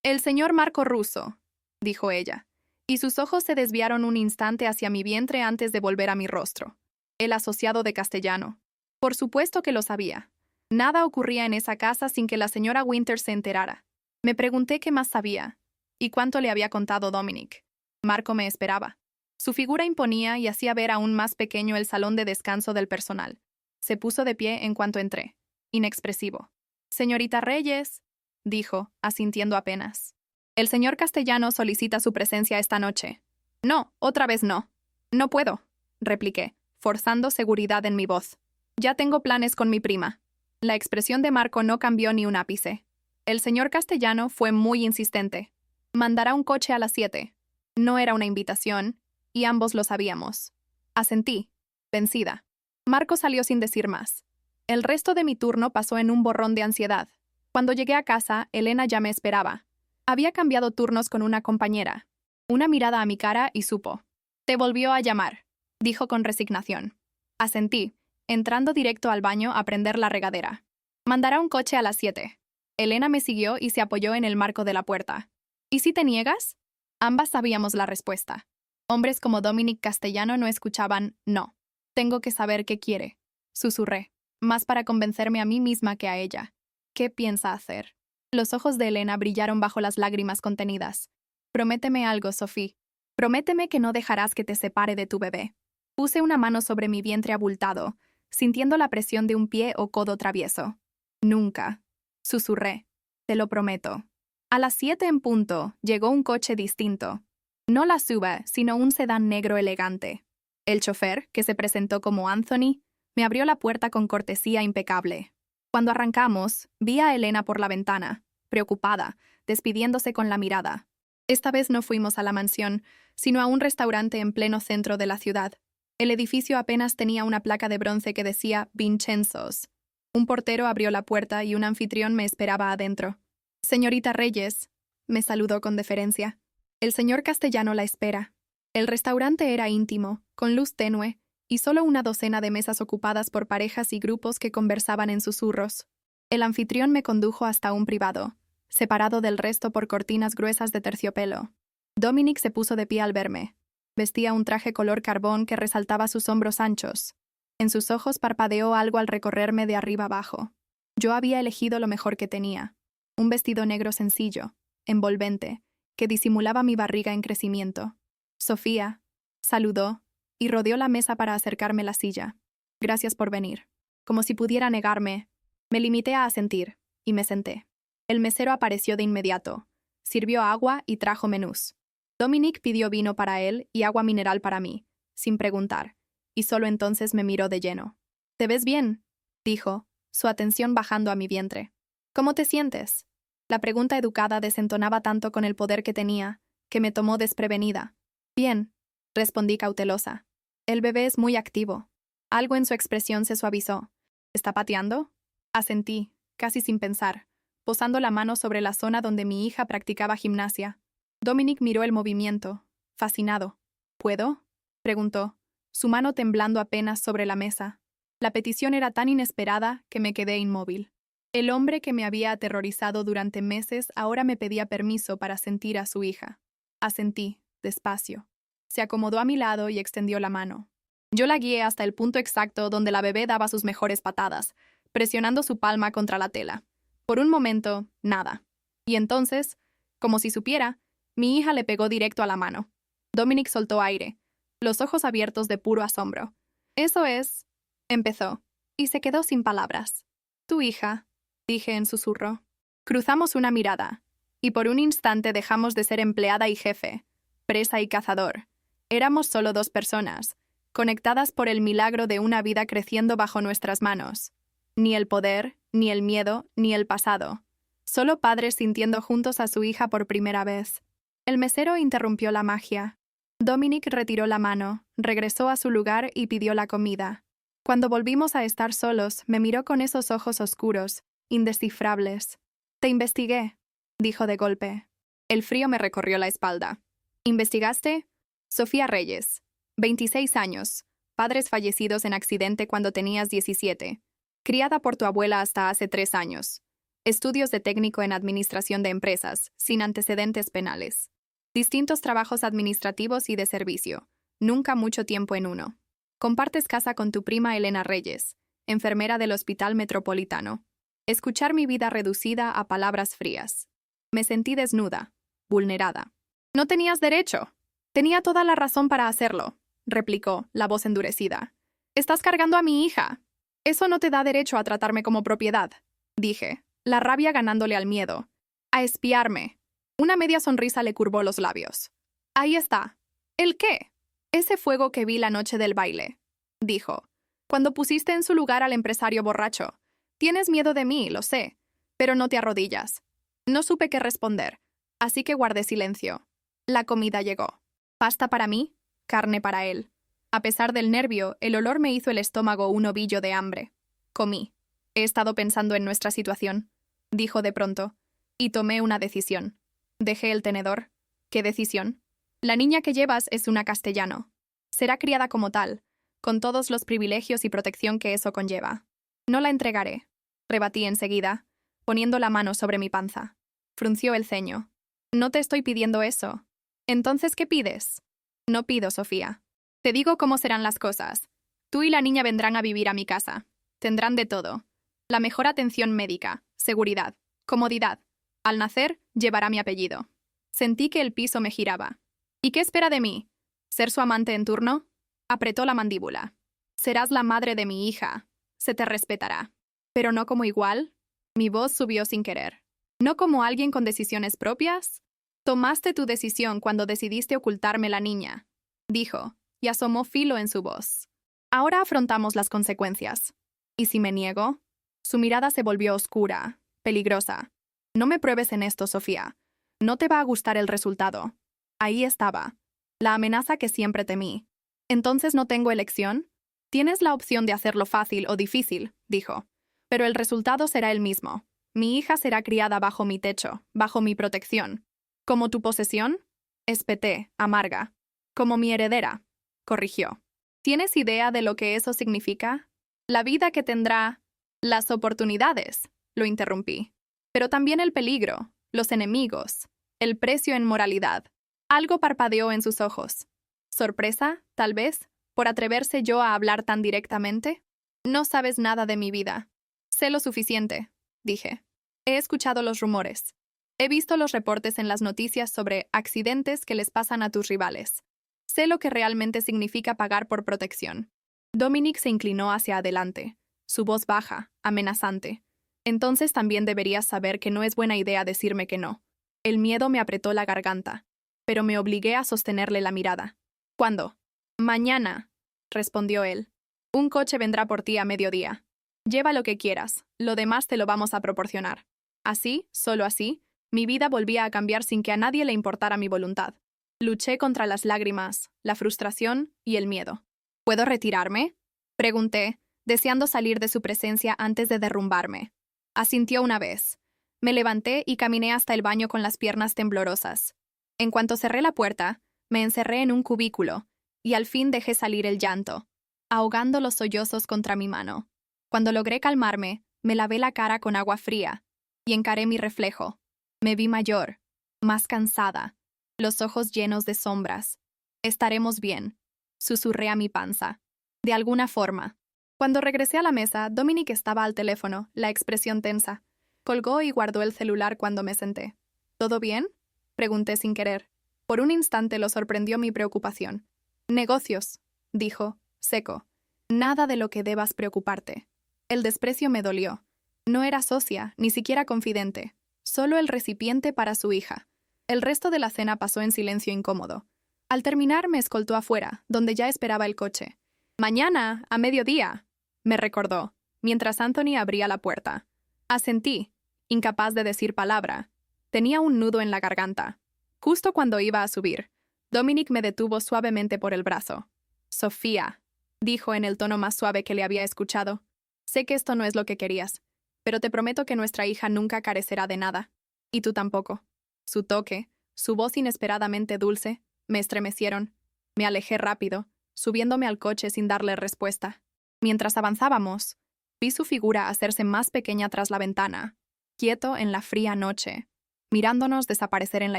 «El señor Marco Russo», dijo ella, y sus ojos se desviaron un instante hacia mi vientre antes de volver a mi rostro. «El asociado de Castellano». Por supuesto que lo sabía. Nada ocurría en esa casa sin que la señora Winters se enterara. Me pregunté qué más sabía y cuánto le había contado Dominic. Marco me esperaba. Su figura imponía y hacía ver aún más pequeño el salón de descanso del personal. Se puso de pie en cuanto entré, inexpresivo. «Señorita Reyes», dijo, asintiendo apenas. «El señor Castellano solicita su presencia esta noche». «No, otra vez no». «No puedo», repliqué, forzando seguridad en mi voz. «Ya tengo planes con mi prima». La expresión de Marco no cambió ni un ápice. El señor Castellano fue muy insistente. «Mandará un coche a las 7». No era una invitación, y ambos lo sabíamos. Asentí, vencida. Marco salió sin decir más. El resto de mi turno pasó en un borrón de ansiedad. Cuando llegué a casa, Elena ya me esperaba. Había cambiado turnos con una compañera. Una mirada a mi cara y supo. «Te volvió a llamar», dijo con resignación. Asentí, entrando directo al baño a prender la regadera. «Mandará un coche a las 7». Elena me siguió y se apoyó en el marco de la puerta. «¿Y si te niegas?» Ambas sabíamos la respuesta. Hombres como Dominic Castellano no escuchaban «no». «Tengo que saber qué quiere», susurré, más para convencerme a mí misma que a ella. «¿Qué piensa hacer?» Los ojos de Elena brillaron bajo las lágrimas contenidas. «Prométeme algo, Sophie. Prométeme que no dejarás que te separe de tu bebé». Puse una mano sobre mi vientre abultado, sintiendo la presión de un pie o codo travieso. «Nunca», susurré. «Te lo prometo». A las 7 en punto, llegó un coche distinto. No la Suba, sino un sedán negro elegante. El chofer, que se presentó como Anthony, me abrió la puerta con cortesía impecable. Cuando arrancamos, vi a Elena por la ventana, preocupada, despidiéndose con la mirada. Esta vez no fuimos a la mansión, sino a un restaurante en pleno centro de la ciudad. El edificio apenas tenía una placa de bronce que decía Vincenzo's. Un portero abrió la puerta y un anfitrión me esperaba adentro. «Señorita Reyes», me saludó con deferencia. «El señor Castellano la espera». El restaurante era íntimo, con luz tenue, y solo una docena de mesas ocupadas por parejas y grupos que conversaban en susurros. El anfitrión me condujo hasta un privado, separado del resto por cortinas gruesas de terciopelo. Dominic se puso de pie al verme. Vestía un traje color carbón que resaltaba sus hombros anchos. En sus ojos parpadeó algo al recorrerme de arriba abajo. Yo había elegido lo mejor que tenía. Un vestido negro sencillo, envolvente, que disimulaba mi barriga en crecimiento. «Sofía», saludó, y rodeó la mesa para acercarme la silla. «Gracias por venir». Como si pudiera negarme, me limité a asentir, y me senté. El mesero apareció de inmediato, Sirvió agua y trajo menús. Dominic pidió vino para él y agua mineral para mí, sin preguntar, y solo entonces me miró de lleno. «¿Te ves bien?», dijo, su atención bajando a mi vientre. «¿Cómo te sientes?». La pregunta educada desentonaba tanto con el poder que tenía, que me tomó desprevenida. «Bien», respondí cautelosa. «El bebé es muy activo». Algo en su expresión se suavizó. «¿Está pateando?». Asentí, casi sin pensar, posando la mano sobre la zona donde mi hija practicaba gimnasia. Dominic miró el movimiento, fascinado. «¿Puedo?», preguntó, su mano temblando apenas sobre la mesa. La petición era tan inesperada que me quedé inmóvil. El hombre que me había aterrorizado durante meses ahora me pedía permiso para sentir a su hija. Asentí, despacio. Se acomodó a mi lado y extendió la mano. Yo la guié hasta el punto exacto donde la bebé daba sus mejores patadas, presionando su palma contra la tela. Por un momento, nada. Y entonces, como si supiera, mi hija le pegó directo a la mano. Dominic soltó aire, los ojos abiertos de puro asombro. «Eso es», empezó, y se quedó sin palabras. «Tu hija», dije en susurro. Cruzamos una mirada, y por un instante dejamos de ser empleada y jefe, presa y cazador. Éramos solo dos personas, conectadas por el milagro de una vida creciendo bajo nuestras manos. Ni el poder, ni el miedo, ni el pasado. Solo padres sintiendo juntos a su hija por primera vez. El mesero interrumpió la magia. Dominic retiró la mano, regresó a su lugar y pidió la comida. Cuando volvimos a estar solos, me miró con esos ojos oscuros, indescifrables. «Te investigué», dijo de golpe. El frío me recorrió la espalda. «¿Investigaste?». Sofía Reyes, 26 años, padres fallecidos en accidente cuando tenías 17. Criada por tu abuela hasta hace 3 años. Estudios de técnico en administración de empresas, sin antecedentes penales. Distintos trabajos administrativos y de servicio, nunca mucho tiempo en uno. Compartes casa con tu prima Elena Reyes, enfermera del Hospital Metropolitano. Escuchar mi vida reducida a palabras frías. Me sentí desnuda, vulnerada. «No tenías derecho». «Tenía toda la razón para hacerlo», replicó, la voz endurecida. «Estás cargando a mi hija. Eso no te da derecho a tratarme como propiedad», dije, la rabia ganándole al miedo. «A espiarme». Una media sonrisa le curvó los labios. «Ahí está». «¿El qué?». «Ese fuego que vi la noche del baile», dijo, «cuando pusiste en su lugar al empresario borracho. Tienes miedo de mí, lo sé, pero no te arrodillas». No supe qué responder, así que guardé silencio. La comida llegó. Pasta para mí, carne para él. A pesar del nervio, el olor me hizo el estómago un ovillo de hambre. Comí. «He estado pensando en nuestra situación», dijo de pronto, y tomé una decisión. Dejé el tenedor. ¿Qué decisión? La niña que llevas es una castellano. Será criada como tal, con todos los privilegios y protección que eso conlleva. No la entregaré, rebatí enseguida, poniendo la mano sobre mi panza. Frunció el ceño. «No te estoy pidiendo eso». «Entonces, ¿qué pides?». «No pido, Sofía. Te digo cómo serán las cosas. Tú y la niña vendrán a vivir a mi casa. Tendrán de todo. La mejor atención médica, seguridad, comodidad. Al nacer, llevará mi apellido». Sentí que el piso me giraba. «¿Y qué espera de mí? ¿Ser su amante en turno?». Apretó la mandíbula. «Serás la madre de mi hija. Se te respetará. ¿Pero no como igual?». Mi voz subió sin querer. «¿No como alguien con decisiones propias?». «Tomaste tu decisión cuando decidiste ocultarme la niña», dijo, y asomó filo en su voz. «Ahora afrontamos las consecuencias». «¿Y si me niego?». Su mirada se volvió oscura, peligrosa. «No me pruebes en esto, Sofía. No te va a gustar el resultado». Ahí estaba, la amenaza que siempre temí. «¿Entonces no tengo elección?». «Tienes la opción de hacerlo fácil o difícil», dijo. «Pero el resultado será el mismo. Mi hija será criada bajo mi techo, bajo mi protección». «¿Como tu posesión?». Espeté, amarga. «Como mi heredera», corrigió. «¿Tienes idea de lo que eso significa?». «La vida que tendrá». «Las oportunidades», lo interrumpí. «Pero también el peligro, los enemigos, el precio en moralidad». Algo parpadeó en sus ojos. ¿Sorpresa, tal vez, por atreverse yo a hablar tan directamente? «No sabes nada de mi vida». «Sé lo suficiente», dije. «He escuchado los rumores. He visto los reportes en las noticias sobre accidentes que les pasan a tus rivales. Sé lo que realmente significa pagar por protección». Dominic se inclinó hacia adelante, su voz baja, amenazante. «Entonces también deberías saber que no es buena idea decirme que no». El miedo me apretó la garganta, pero me obligué a sostenerle la mirada. ¿Cuándo? Mañana, respondió él. Un coche vendrá por ti a mediodía. Lleva lo que quieras, lo demás te lo vamos a proporcionar. Así, solo así, mi vida volvía a cambiar sin que a nadie le importara mi voluntad. Luché contra las lágrimas, la frustración y el miedo. ¿Puedo retirarme?, pregunté, deseando salir de su presencia antes de derrumbarme. Asintió una vez. Me levanté y caminé hasta el baño con las piernas temblorosas. En cuanto cerré la puerta, me encerré en un cubículo, y al fin dejé salir el llanto, ahogando los sollozos contra mi mano. Cuando logré calmarme, me lavé la cara con agua fría, y encaré mi reflejo. Me vi mayor, más cansada, los ojos llenos de sombras. Estaremos bien, susurré a mi panza. De alguna forma. Cuando regresé a la mesa, Dominic estaba al teléfono, la expresión tensa. Colgó y guardó el celular cuando me senté. ¿Todo bien?, pregunté sin querer. Por un instante lo sorprendió mi preocupación. Negocios, dijo, seco. Nada de lo que debas preocuparte. El desprecio me dolió. No era socia, ni siquiera confidente. Solo el recipiente para su hija. El resto de la cena pasó en silencio incómodo. Al terminar me escoltó afuera, donde ya esperaba el coche. «Mañana, a mediodía», me recordó, mientras Anthony abría la puerta. Asentí, incapaz de decir palabra. Tenía un nudo en la garganta. Justo cuando iba a subir, Dominic me detuvo suavemente por el brazo. «Sofía», dijo en el tono más suave que le había escuchado. «Sé que esto no es lo que querías, pero te prometo que nuestra hija nunca carecerá de nada. Y tú tampoco». Su toque, su voz inesperadamente dulce, me estremecieron. Me alejé rápido, subiéndome al coche sin darle respuesta. Mientras avanzábamos, vi su figura hacerse más pequeña tras la ventana, quieto en la fría noche, mirándonos desaparecer en la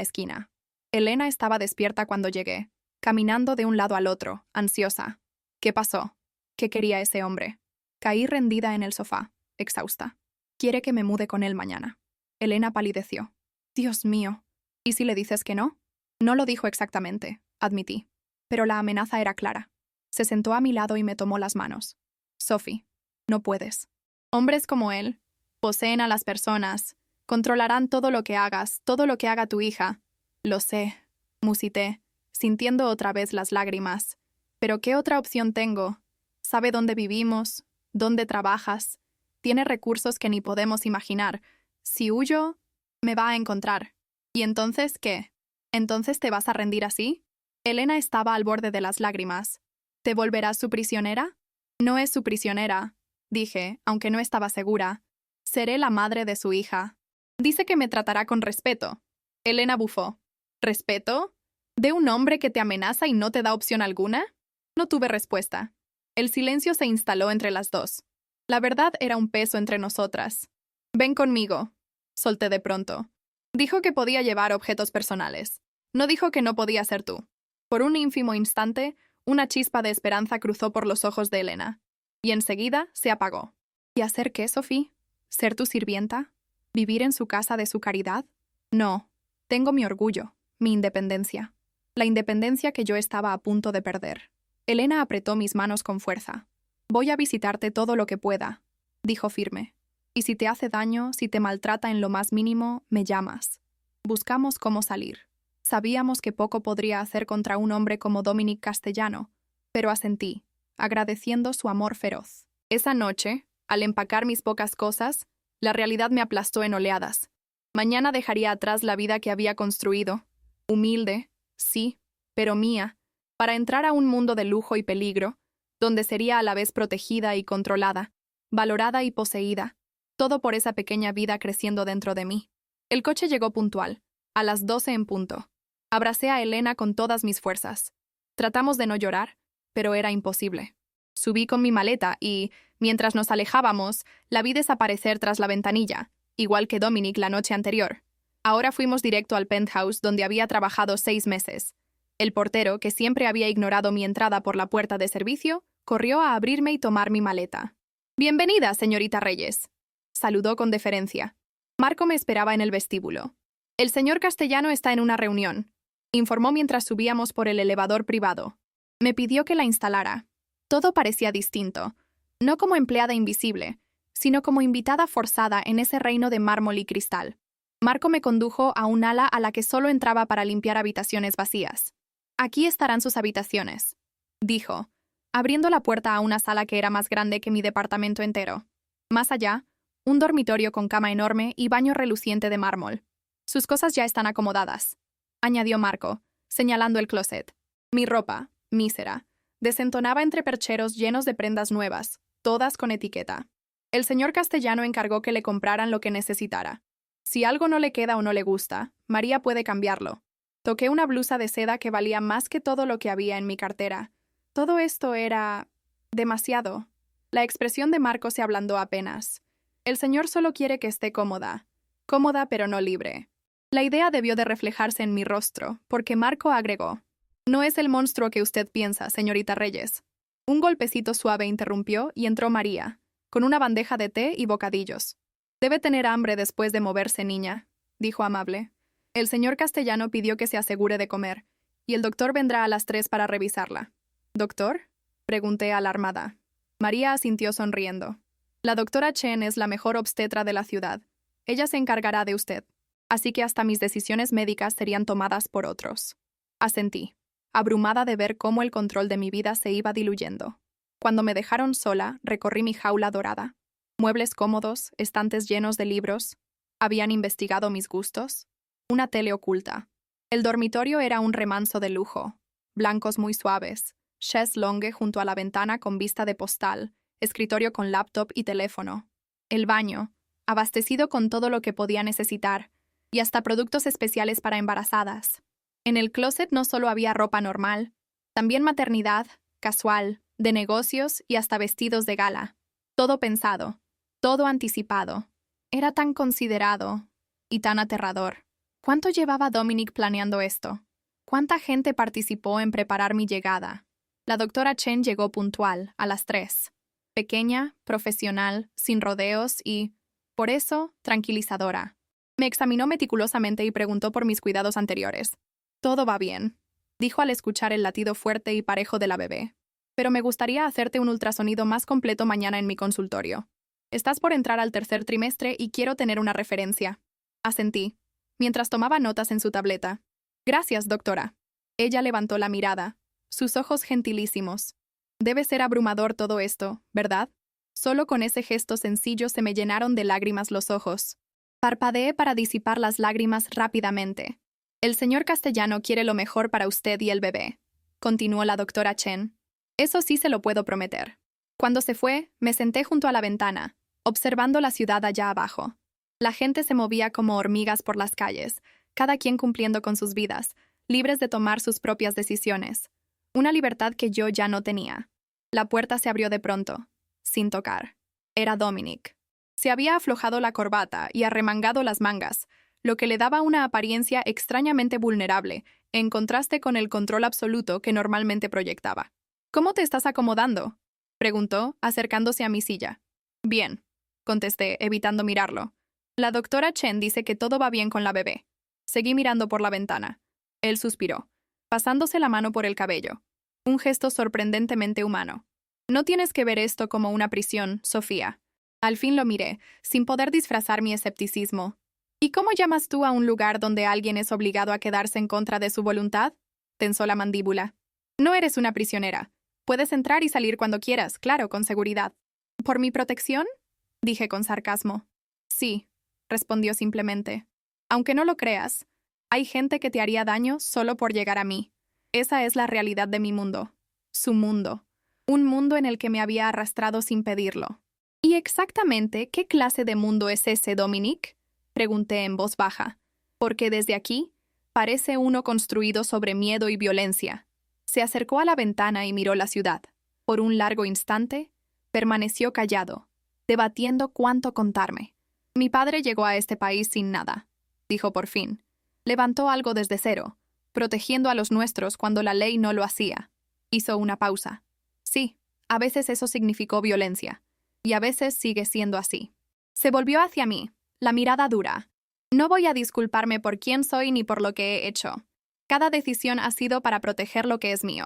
esquina. Elena estaba despierta cuando llegué, caminando de un lado al otro, ansiosa. ¿Qué pasó? ¿Qué quería ese hombre? Caí rendida en el sofá, exhausta. Quiere que me mude con él mañana. Elena palideció. Dios mío. ¿Y si le dices que no? No lo dijo exactamente, admití. Pero la amenaza era clara. Se sentó a mi lado y me tomó las manos. Sophie, no puedes. Hombres como él poseen a las personas, controlarán todo lo que hagas, todo lo que haga tu hija. Lo sé, musité, sintiendo otra vez las lágrimas. Pero ¿qué otra opción tengo? Sabe dónde vivimos, dónde trabajas. Tiene recursos que ni podemos imaginar. Si huyo, me va a encontrar. ¿Y entonces qué? ¿Entonces te vas a rendir así? Elena estaba al borde de las lágrimas. ¿Te volverás su prisionera? No es su prisionera, dije, aunque no estaba segura. Seré la madre de su hija. Dice que me tratará con respeto. Elena bufó. ¿Respeto? ¿De un hombre que te amenaza y no te da opción alguna? No tuve respuesta. El silencio se instaló entre las dos. La verdad era un peso entre nosotras. Ven conmigo, solté de pronto. Dijo que podía llevar objetos personales. No dijo que no podía ser tú. Por un ínfimo instante, una chispa de esperanza cruzó por los ojos de Elena. Y enseguida se apagó. ¿Y hacer qué, Sophie? ¿Ser tu sirvienta? ¿Vivir en su casa de su caridad? No. Tengo mi orgullo, mi independencia. La independencia que yo estaba a punto de perder. Elena apretó mis manos con fuerza. Voy a visitarte todo lo que pueda, dijo firme. Y si te hace daño, si te maltrata en lo más mínimo, me llamas. Buscamos cómo salir. Sabíamos que poco podría hacer contra un hombre como Dominic Castellano, pero asentí, agradeciendo su amor feroz. Esa noche, al empacar mis pocas cosas, la realidad me aplastó en oleadas. Mañana dejaría atrás la vida que había construido, humilde, sí, pero mía, para entrar a un mundo de lujo y peligro, donde sería a la vez protegida y controlada, valorada y poseída, todo por esa pequeña vida creciendo dentro de mí. El coche llegó puntual, a las 12 en punto. Abracé a Elena con todas mis fuerzas. Tratamos de no llorar, pero era imposible. Subí con mi maleta y, mientras nos alejábamos, la vi desaparecer tras la ventanilla, igual que Dominic la noche anterior. Ahora fuimos directo al penthouse donde había trabajado 6 meses. El portero, que siempre había ignorado mi entrada por la puerta de servicio, corrió a abrirme y tomar mi maleta. «Bienvenida, señorita Reyes», saludó con deferencia. Marco me esperaba en el vestíbulo. «El señor Castellano está en una reunión», informó mientras subíamos por el elevador privado. Me pidió que la instalara. Todo parecía distinto, no como empleada invisible, sino como invitada forzada en ese reino de mármol y cristal. Marco me condujo a un ala a la que solo entraba para limpiar habitaciones vacías. Aquí estarán sus habitaciones, dijo, abriendo la puerta a una sala que era más grande que mi departamento entero. Más allá, un dormitorio con cama enorme y baño reluciente de mármol. Sus cosas ya están acomodadas, añadió Marco, señalando el closet. Mi ropa, mísera, desentonaba entre percheros llenos de prendas nuevas, todas con etiqueta. El señor Castellano encargó que le compraran lo que necesitara. Si algo no le queda o no le gusta, María puede cambiarlo. Toqué una blusa de seda que valía más que todo lo que había en mi cartera. Todo esto era demasiado. La expresión de Marco se ablandó apenas. El señor solo quiere que esté cómoda. Cómoda pero no libre. La idea debió de reflejarse en mi rostro, porque Marco agregó: no es el monstruo que usted piensa, señorita Reyes. Un golpecito suave interrumpió y entró María, con una bandeja de té y bocadillos. Debe tener hambre después de moverse, niña, dijo amable. El señor Castellano pidió que se asegure de comer, y el doctor vendrá a las 3 para revisarla. ¿Doctor?, pregunté alarmada. María asintió sonriendo. La doctora Chen es la mejor obstetra de la ciudad. Ella se encargará de usted. Así que hasta mis decisiones médicas serían tomadas por otros. Asentí, abrumada de ver cómo el control de mi vida se iba diluyendo. Cuando me dejaron sola, recorrí mi jaula dorada. Muebles cómodos, estantes llenos de libros. ¿Habían investigado mis gustos? Una tele oculta. El dormitorio era un remanso de lujo. Blancos muy suaves. Chaise longue junto a la ventana con vista de postal. Escritorio con laptop y teléfono. El baño, abastecido con todo lo que podía necesitar, y hasta productos especiales para embarazadas. En el closet no solo había ropa normal, también maternidad, casual, de negocios y hasta vestidos de gala. Todo pensado, todo anticipado. Era tan considerado y tan aterrador. ¿Cuánto llevaba Dominic planeando esto? ¿Cuánta gente participó en preparar mi llegada? La doctora Chen llegó puntual, a las 3. Pequeña, profesional, sin rodeos y, por eso, tranquilizadora. Me examinó meticulosamente y preguntó por mis cuidados anteriores. Todo va bien, dijo al escuchar el latido fuerte y parejo de la bebé. Pero me gustaría hacerte un ultrasonido más completo mañana en mi consultorio. Estás por entrar al 3er trimestre y quiero tener una referencia. Asentí, mientras tomaba notas en su tableta. Gracias, doctora. Ella levantó la mirada, sus ojos gentilísimos. Debe ser abrumador todo esto, ¿verdad? Solo con ese gesto sencillo se me llenaron de lágrimas los ojos. Parpadeé para disipar las lágrimas rápidamente. El señor Castellano quiere lo mejor para usted y el bebé, continuó la doctora Chen. Eso sí se lo puedo prometer. Cuando se fue, me senté junto a la ventana, observando la ciudad allá abajo. La gente se movía como hormigas por las calles, cada quien cumpliendo con sus vidas, libres de tomar sus propias decisiones. Una libertad que yo ya no tenía. La puerta se abrió de pronto, sin tocar. Era Dominic. Se había aflojado la corbata y arremangado las mangas, lo que le daba una apariencia extrañamente vulnerable, en contraste con el control absoluto que normalmente proyectaba. ¿Cómo te estás acomodando?, preguntó, acercándose a mi silla. Bien, contesté, evitando mirarlo. La doctora Chen dice que todo va bien con la bebé. Seguí mirando por la ventana. Él suspiró, pasándose la mano por el cabello. Un gesto sorprendentemente humano. No tienes que ver esto como una prisión, Sofía. Al fin lo miré, sin poder disfrazar mi escepticismo. ¿Y cómo llamas tú a un lugar donde alguien es obligado a quedarse en contra de su voluntad? Tensó la mandíbula. No eres una prisionera. Puedes entrar y salir cuando quieras, claro, con seguridad. ¿Por mi protección?, dije con sarcasmo. Sí, respondió simplemente. Aunque no lo creas, hay gente que te haría daño solo por llegar a mí. Esa es la realidad de mi mundo. Su mundo. Un mundo en el que me había arrastrado sin pedirlo. ¿Y exactamente qué clase de mundo es ese, Dominic?, pregunté en voz baja, porque desde aquí parece uno construido sobre miedo y violencia. Se acercó a la ventana y miró la ciudad. Por un largo instante, permaneció callado, debatiendo cuánto contarme. Mi padre llegó a este país sin nada, dijo por fin. Levantó algo desde cero, protegiendo a los nuestros cuando la ley no lo hacía. Hizo una pausa. Sí, a veces eso significó violencia, y a veces sigue siendo así. Se volvió hacia mí, la mirada dura. No voy a disculparme por quién soy ni por lo que he hecho. Cada decisión ha sido para proteger lo que es mío.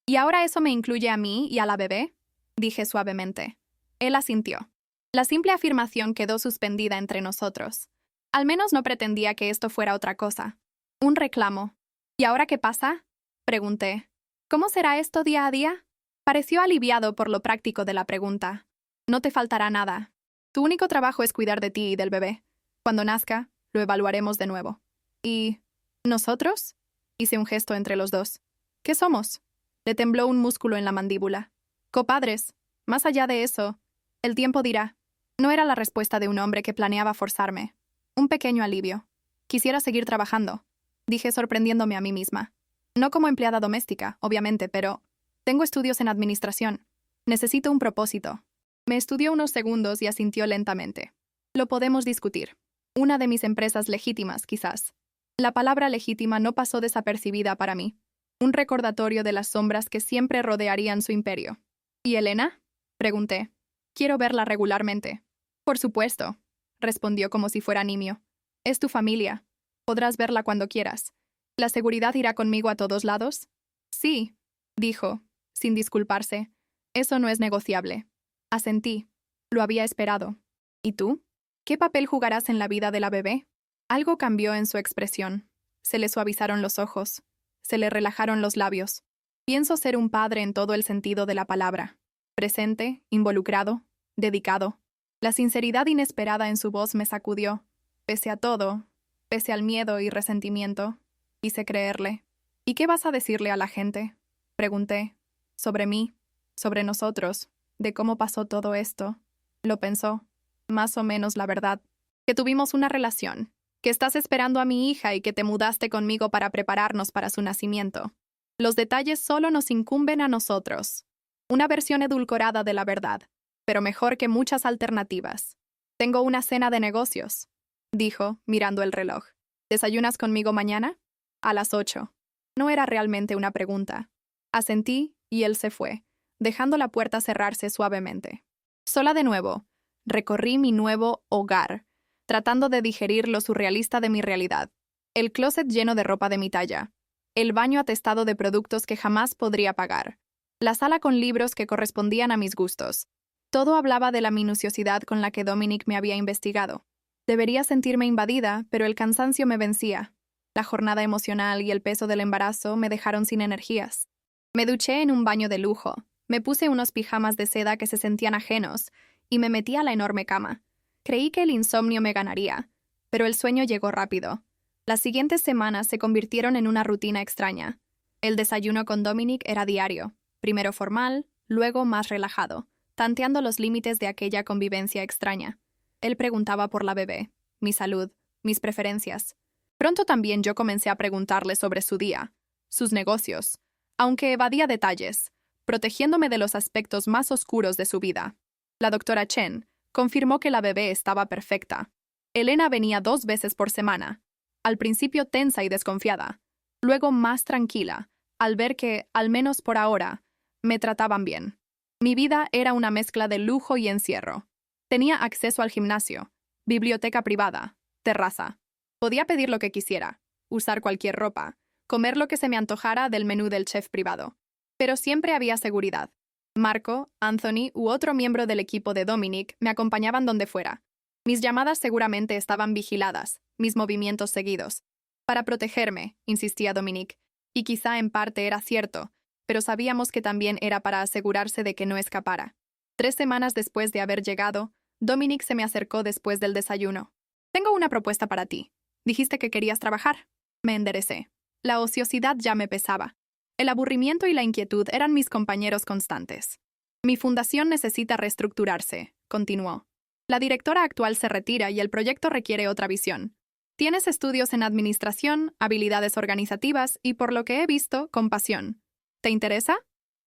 ¿Y ahora eso me incluye a mí y a la bebé?, dije suavemente. Él asintió. La simple afirmación quedó suspendida entre nosotros. Al menos no pretendía que esto fuera otra cosa. Un reclamo. ¿Y ahora qué pasa? Pregunté. ¿Cómo será esto día a día? Pareció aliviado por lo práctico de la pregunta. No te faltará nada. Tu único trabajo es cuidar de ti y del bebé. Cuando nazca, lo evaluaremos de nuevo. ¿Y nosotros? Hice un gesto entre los dos. ¿Qué somos? Le tembló un músculo en la mandíbula. Copadres. Más allá de eso, el tiempo dirá. No era la respuesta de un hombre que planeaba forzarme. Un pequeño alivio. Quisiera seguir trabajando, dije sorprendiéndome a mí misma. No como empleada doméstica, obviamente, pero tengo estudios en administración. Necesito un propósito. Me estudió unos segundos y asintió lentamente. Lo podemos discutir. Una de mis empresas legítimas, quizás. La palabra legítima no pasó desapercibida para mí. Un recordatorio de las sombras que siempre rodearían su imperio. ¿Y Elena? Pregunté. Quiero verla regularmente. Por supuesto, respondió como si fuera nimio. Es tu familia. Podrás verla cuando quieras. ¿La seguridad irá conmigo a todos lados? Sí, dijo, sin disculparse. Eso no es negociable. Asentí. Lo había esperado. ¿Y tú? ¿Qué papel jugarás en la vida de la bebé? Algo cambió en su expresión. Se le suavizaron los ojos. Se le relajaron los labios. Pienso ser un padre en todo el sentido de la palabra. Presente, involucrado, dedicado. La sinceridad inesperada en su voz me sacudió. Pese a todo, pese al miedo y resentimiento, quise creerle. ¿Y qué vas a decirle a la gente? Pregunté. Sobre mí, sobre nosotros, de cómo pasó todo esto. Lo pensó. Más o menos la verdad. Que tuvimos una relación. Que estás esperando a mi hija y que te mudaste conmigo para prepararnos para su nacimiento. Los detalles solo nos incumben a nosotros. Una versión edulcorada de la verdad, pero mejor que muchas alternativas. Tengo una cena de negocios, dijo, mirando el reloj. ¿Desayunas conmigo mañana? A las 8. No era realmente una pregunta. Asentí y él se fue, dejando la puerta cerrarse suavemente. Sola de nuevo, recorrí mi nuevo hogar, tratando de digerir lo surrealista de mi realidad. El closet lleno de ropa de mi talla. El baño atestado de productos que jamás podría pagar. La sala con libros que correspondían a mis gustos. Todo hablaba de la minuciosidad con la que Dominic me había investigado. Debería sentirme invadida, pero el cansancio me vencía. La jornada emocional y el peso del embarazo me dejaron sin energías. Me duché en un baño de lujo, me puse unos pijamas de seda que se sentían ajenos y me metí a la enorme cama. Creí que el insomnio me ganaría, pero el sueño llegó rápido. Las siguientes semanas se convirtieron en una rutina extraña. El desayuno con Dominic era diario, primero formal, luego más relajado, tanteando los límites de aquella convivencia extraña. Él preguntaba por la bebé, mi salud, mis preferencias. Pronto también yo comencé a preguntarle sobre su día, sus negocios, aunque evadía detalles, protegiéndome de los aspectos más oscuros de su vida. La doctora Chen confirmó que la bebé estaba perfecta. Elena venía 2 veces por semana, al principio tensa y desconfiada, luego más tranquila, al ver que, al menos por ahora, me trataban bien. Mi vida era una mezcla de lujo y encierro. Tenía acceso al gimnasio, biblioteca privada, terraza. Podía pedir lo que quisiera, usar cualquier ropa, comer lo que se me antojara del menú del chef privado. Pero siempre había seguridad. Marco, Anthony u otro miembro del equipo de Dominic me acompañaban donde fuera. Mis llamadas seguramente estaban vigiladas, mis movimientos seguidos. Para protegerme, insistía Dominic, y quizá en parte era cierto, pero sabíamos que también era para asegurarse de que no escapara. 3 semanas después de haber llegado, Dominic se me acercó después del desayuno. Tengo una propuesta para ti. Dijiste que querías trabajar. Me enderecé. La ociosidad ya me pesaba. El aburrimiento y la inquietud eran mis compañeros constantes. Mi fundación necesita reestructurarse, continuó. La directora actual se retira y el proyecto requiere otra visión. Tienes estudios en administración, habilidades organizativas y, por lo que he visto, compasión. ¿Te interesa?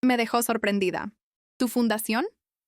Me dejó sorprendida. ¿Tu fundación?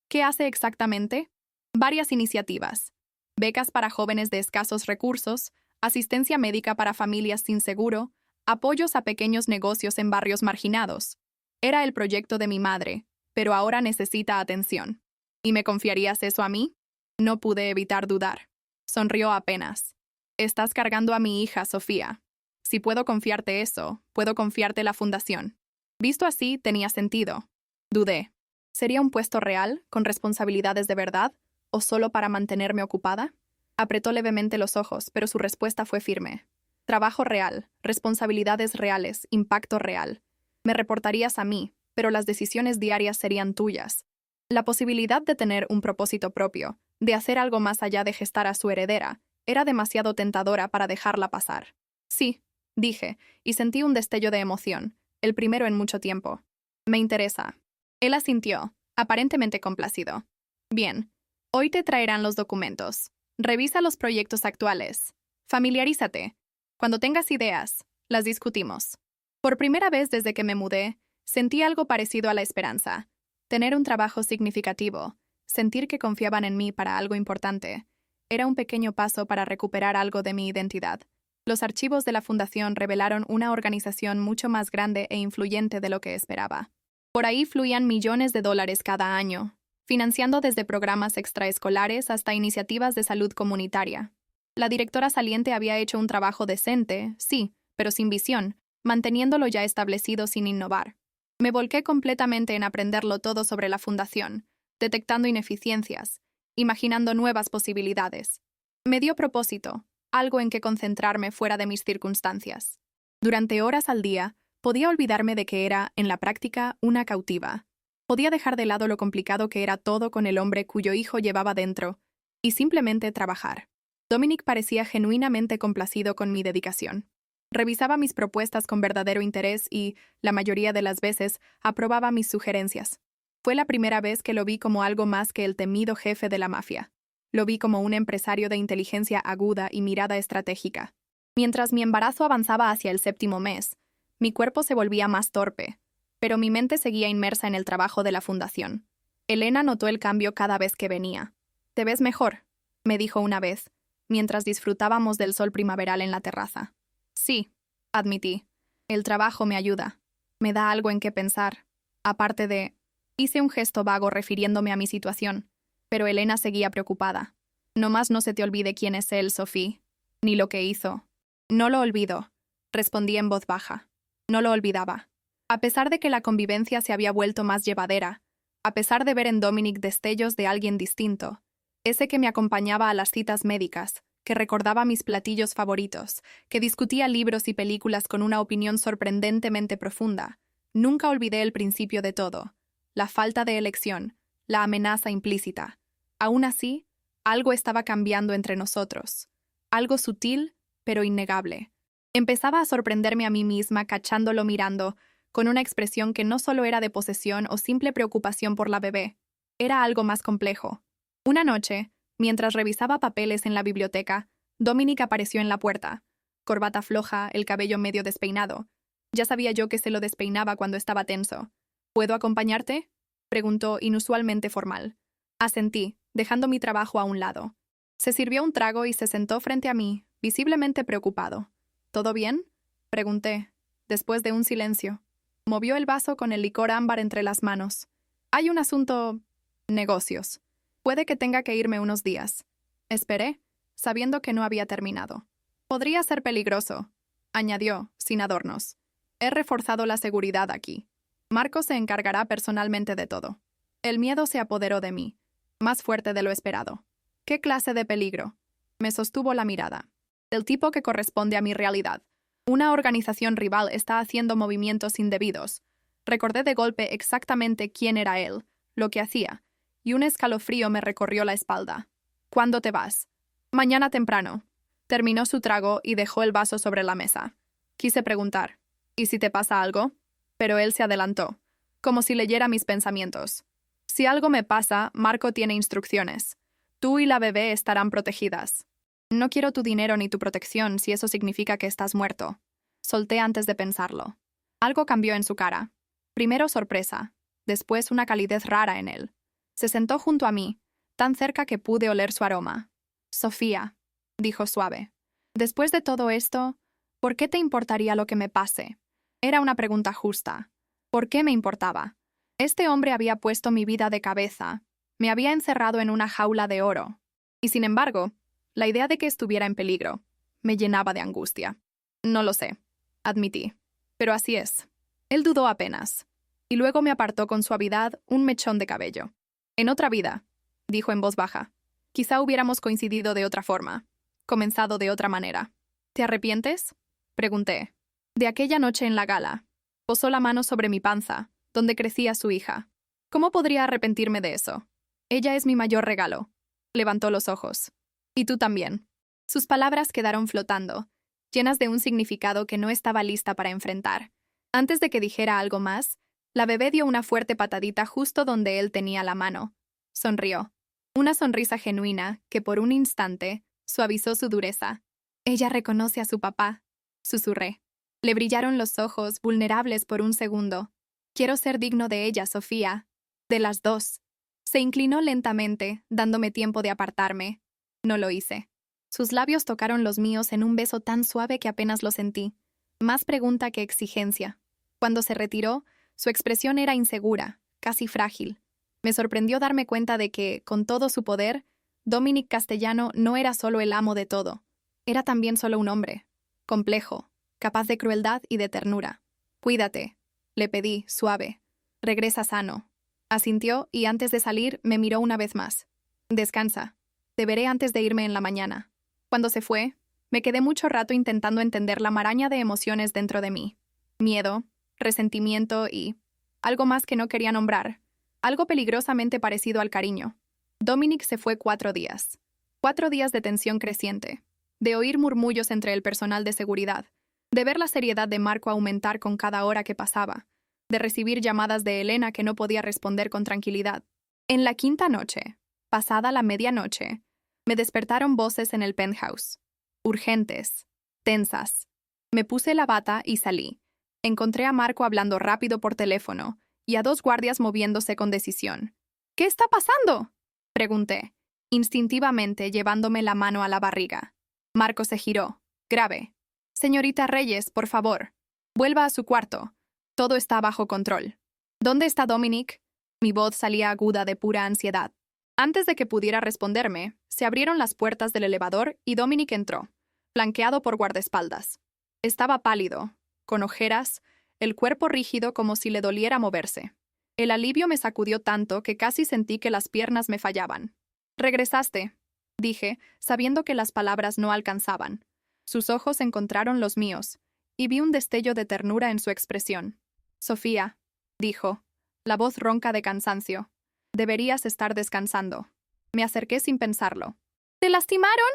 ¿Qué hace exactamente? Varias iniciativas. Becas para jóvenes de escasos recursos, asistencia médica para familias sin seguro, apoyos a pequeños negocios en barrios marginados. Era el proyecto de mi madre, pero ahora necesita atención. ¿Y me confiarías eso a mí? No pude evitar dudar. Sonrió apenas. Estás cargando a mi hija, Sofía. Si puedo confiarte eso, puedo confiarte la fundación. Visto así, tenía sentido. Dudé. ¿Sería un puesto real, con responsabilidades de verdad, o solo para mantenerme ocupada? Apretó levemente los ojos, pero su respuesta fue firme. Trabajo real, responsabilidades reales, impacto real. Me reportarías a mí, pero las decisiones diarias serían tuyas. La posibilidad de tener un propósito propio, de hacer algo más allá de gestar a su heredera, era demasiado tentadora para dejarla pasar. Sí, dije, y sentí un destello de emoción, el primero en mucho tiempo. Me interesa. Él asintió, aparentemente complacido. Bien, hoy te traerán los documentos. Revisa los proyectos actuales. Familiarízate. Cuando tengas ideas, las discutimos. Por primera vez desde que me mudé, sentí algo parecido a la esperanza. Tener un trabajo significativo, sentir que confiaban en mí para algo importante, era un pequeño paso para recuperar algo de mi identidad. Los archivos de la fundación revelaron una organización mucho más grande e influyente de lo que esperaba. Por ahí fluían millones de dólares cada año, financiando desde programas extraescolares hasta iniciativas de salud comunitaria. La directora saliente había hecho un trabajo decente, sí, pero sin visión, manteniéndolo ya establecido sin innovar. Me volqué completamente en aprenderlo todo sobre la fundación, detectando ineficiencias, imaginando nuevas posibilidades. Me dio propósito, algo en que concentrarme fuera de mis circunstancias. Durante horas al día, podía olvidarme de que era, en la práctica, una cautiva. Podía dejar de lado lo complicado que era todo con el hombre cuyo hijo llevaba dentro, y simplemente trabajar. Dominic parecía genuinamente complacido con mi dedicación. Revisaba mis propuestas con verdadero interés y, la mayoría de las veces, aprobaba mis sugerencias. Fue la primera vez que lo vi como algo más que el temido jefe de la mafia. Lo vi como un empresario de inteligencia aguda y mirada estratégica. Mientras mi embarazo avanzaba hacia el 7º mes, mi cuerpo se volvía más torpe, pero mi mente seguía inmersa en el trabajo de la fundación. Elena notó el cambio cada vez que venía. «Te ves mejor», me dijo una vez, mientras disfrutábamos del sol primaveral en la terraza. «Sí», admití. «El trabajo me ayuda. Me da algo en qué pensar. Aparte de...» Hice un gesto vago refiriéndome a mi situación, pero Elena seguía preocupada. «Nomás no se te olvide quién es él, Sophie, ni lo que hizo». «No lo olvido», respondí en voz baja. No lo olvidaba. A pesar de que la convivencia se había vuelto más llevadera, a pesar de ver en Dominic destellos de alguien distinto, ese que me acompañaba a las citas médicas, que recordaba mis platillos favoritos, que discutía libros y películas con una opinión sorprendentemente profunda, nunca olvidé el principio de todo, la falta de elección, la amenaza implícita. Aún así, algo estaba cambiando entre nosotros, algo sutil, pero innegable. Empezaba a sorprenderme a mí misma cachándolo mirando, con una expresión que no solo era de posesión o simple preocupación por la bebé, era algo más complejo. Una noche, mientras revisaba papeles en la biblioteca, Dominic apareció en la puerta. Corbata floja, el cabello medio despeinado. Ya sabía yo que se lo despeinaba cuando estaba tenso. «¿Puedo acompañarte?», preguntó inusualmente formal. Asentí, dejando mi trabajo a un lado. Se sirvió un trago y se sentó frente a mí, visiblemente preocupado. «¿Todo bien?», pregunté, después de un silencio. Movió el vaso con el licor ámbar entre las manos. «Hay un asunto... negocios. Puede que tenga que irme unos días». Esperé, sabiendo que no había terminado. «Podría ser peligroso», añadió, sin adornos. «He reforzado la seguridad aquí. Marco se encargará personalmente de todo». El miedo se apoderó de mí, más fuerte de lo esperado. «¿Qué clase de peligro?», me sostuvo la mirada. «Del tipo que corresponde a mi realidad. Una organización rival está haciendo movimientos indebidos». Recordé de golpe exactamente quién era él, lo que hacía, y un escalofrío me recorrió la espalda. «¿Cuándo te vas?» «Mañana temprano». Terminó su trago y dejó el vaso sobre la mesa. Quise preguntar, «¿Y si te pasa algo?», pero él se adelantó, como si leyera mis pensamientos. «Si algo me pasa, Marco tiene instrucciones. Tú y la bebé estarán protegidas. No quiero tu dinero ni tu protección si eso significa que estás muerto». Solté antes de pensarlo. Algo cambió en su cara. Primero sorpresa, después una calidez rara en él. Se sentó junto a mí, tan cerca que pude oler su aroma. «Sofía», dijo suave. «Después de todo esto, ¿por qué te importaría lo que me pase?» Era una pregunta justa. ¿Por qué me importaba? Este hombre había puesto mi vida de cabeza, me había encerrado en una jaula de oro. Y sin embargo, la idea de que estuviera en peligro me llenaba de angustia. «No lo sé», admití. «Pero así es». Él dudó apenas, y luego me apartó con suavidad un mechón de cabello. «En otra vida», dijo en voz baja, Quizá hubiéramos coincidido de otra forma, comenzado de otra manera. ¿Te arrepientes? Pregunté. De aquella noche en la gala. Posó la mano sobre mi panza, donde crecía su hija. ¿Cómo podría arrepentirme de eso? Ella es mi mayor regalo. Levantó los ojos. Y tú también. Sus palabras quedaron flotando, llenas de un significado que no estaba lista para enfrentar. Antes de que dijera algo más, la bebé dio una fuerte patadita justo donde él tenía la mano. Sonrió. Una sonrisa genuina que por un instante suavizó su dureza. Ella reconoce a su papá, susurré. Le brillaron los ojos, vulnerables por un segundo. Quiero ser digno de ella, Sofía. De las dos. Se inclinó lentamente, dándome tiempo de apartarme. No lo hice. Sus labios tocaron los míos en un beso tan suave que apenas lo sentí. Más pregunta que exigencia. Cuando se retiró, su expresión era insegura, casi frágil. Me sorprendió darme cuenta de que, con todo su poder, Dominic Castellano no era solo el amo de todo. Era también solo un hombre. Complejo, capaz de crueldad y de ternura. Cuídate, le pedí, suave. Regresa sano. Asintió y antes de salir me miró una vez más. Descansa. Te veré antes de irme en la mañana. Cuando se fue, me quedé mucho rato intentando entender la maraña de emociones dentro de mí. Miedo, resentimiento y algo más que no quería nombrar. Algo peligrosamente parecido al cariño. Dominic se fue 4 días. 4 días de tensión creciente. De oír murmullos entre el personal de seguridad. De ver la seriedad de Marco aumentar con cada hora que pasaba. De recibir llamadas de Elena que no podía responder con tranquilidad. En la 5ª noche, pasada la medianoche, me despertaron voces en el penthouse. Urgentes. Tensas. Me puse la bata y salí. Encontré a Marco hablando rápido por teléfono y a 2 guardias moviéndose con decisión. ¿Qué está pasando?, pregunté, instintivamente llevándome la mano a la barriga. Marco se giró, grave. Señorita Reyes, por favor, vuelva a su cuarto. Todo está bajo control. ¿Dónde está Dominic? Mi voz salía aguda de pura ansiedad. Antes de que pudiera responderme, se abrieron las puertas del elevador y Dominic entró, flanqueado por guardaespaldas. Estaba pálido, con ojeras, el cuerpo rígido como si le doliera moverse. El alivio me sacudió tanto que casi sentí que las piernas me fallaban. «Regresaste», dije, sabiendo que las palabras no alcanzaban. Sus ojos encontraron los míos, y vi un destello de ternura en su expresión. «Sofía», dijo, la voz ronca de cansancio. «Deberías estar descansando». Me acerqué sin pensarlo. «¿Te lastimaron?»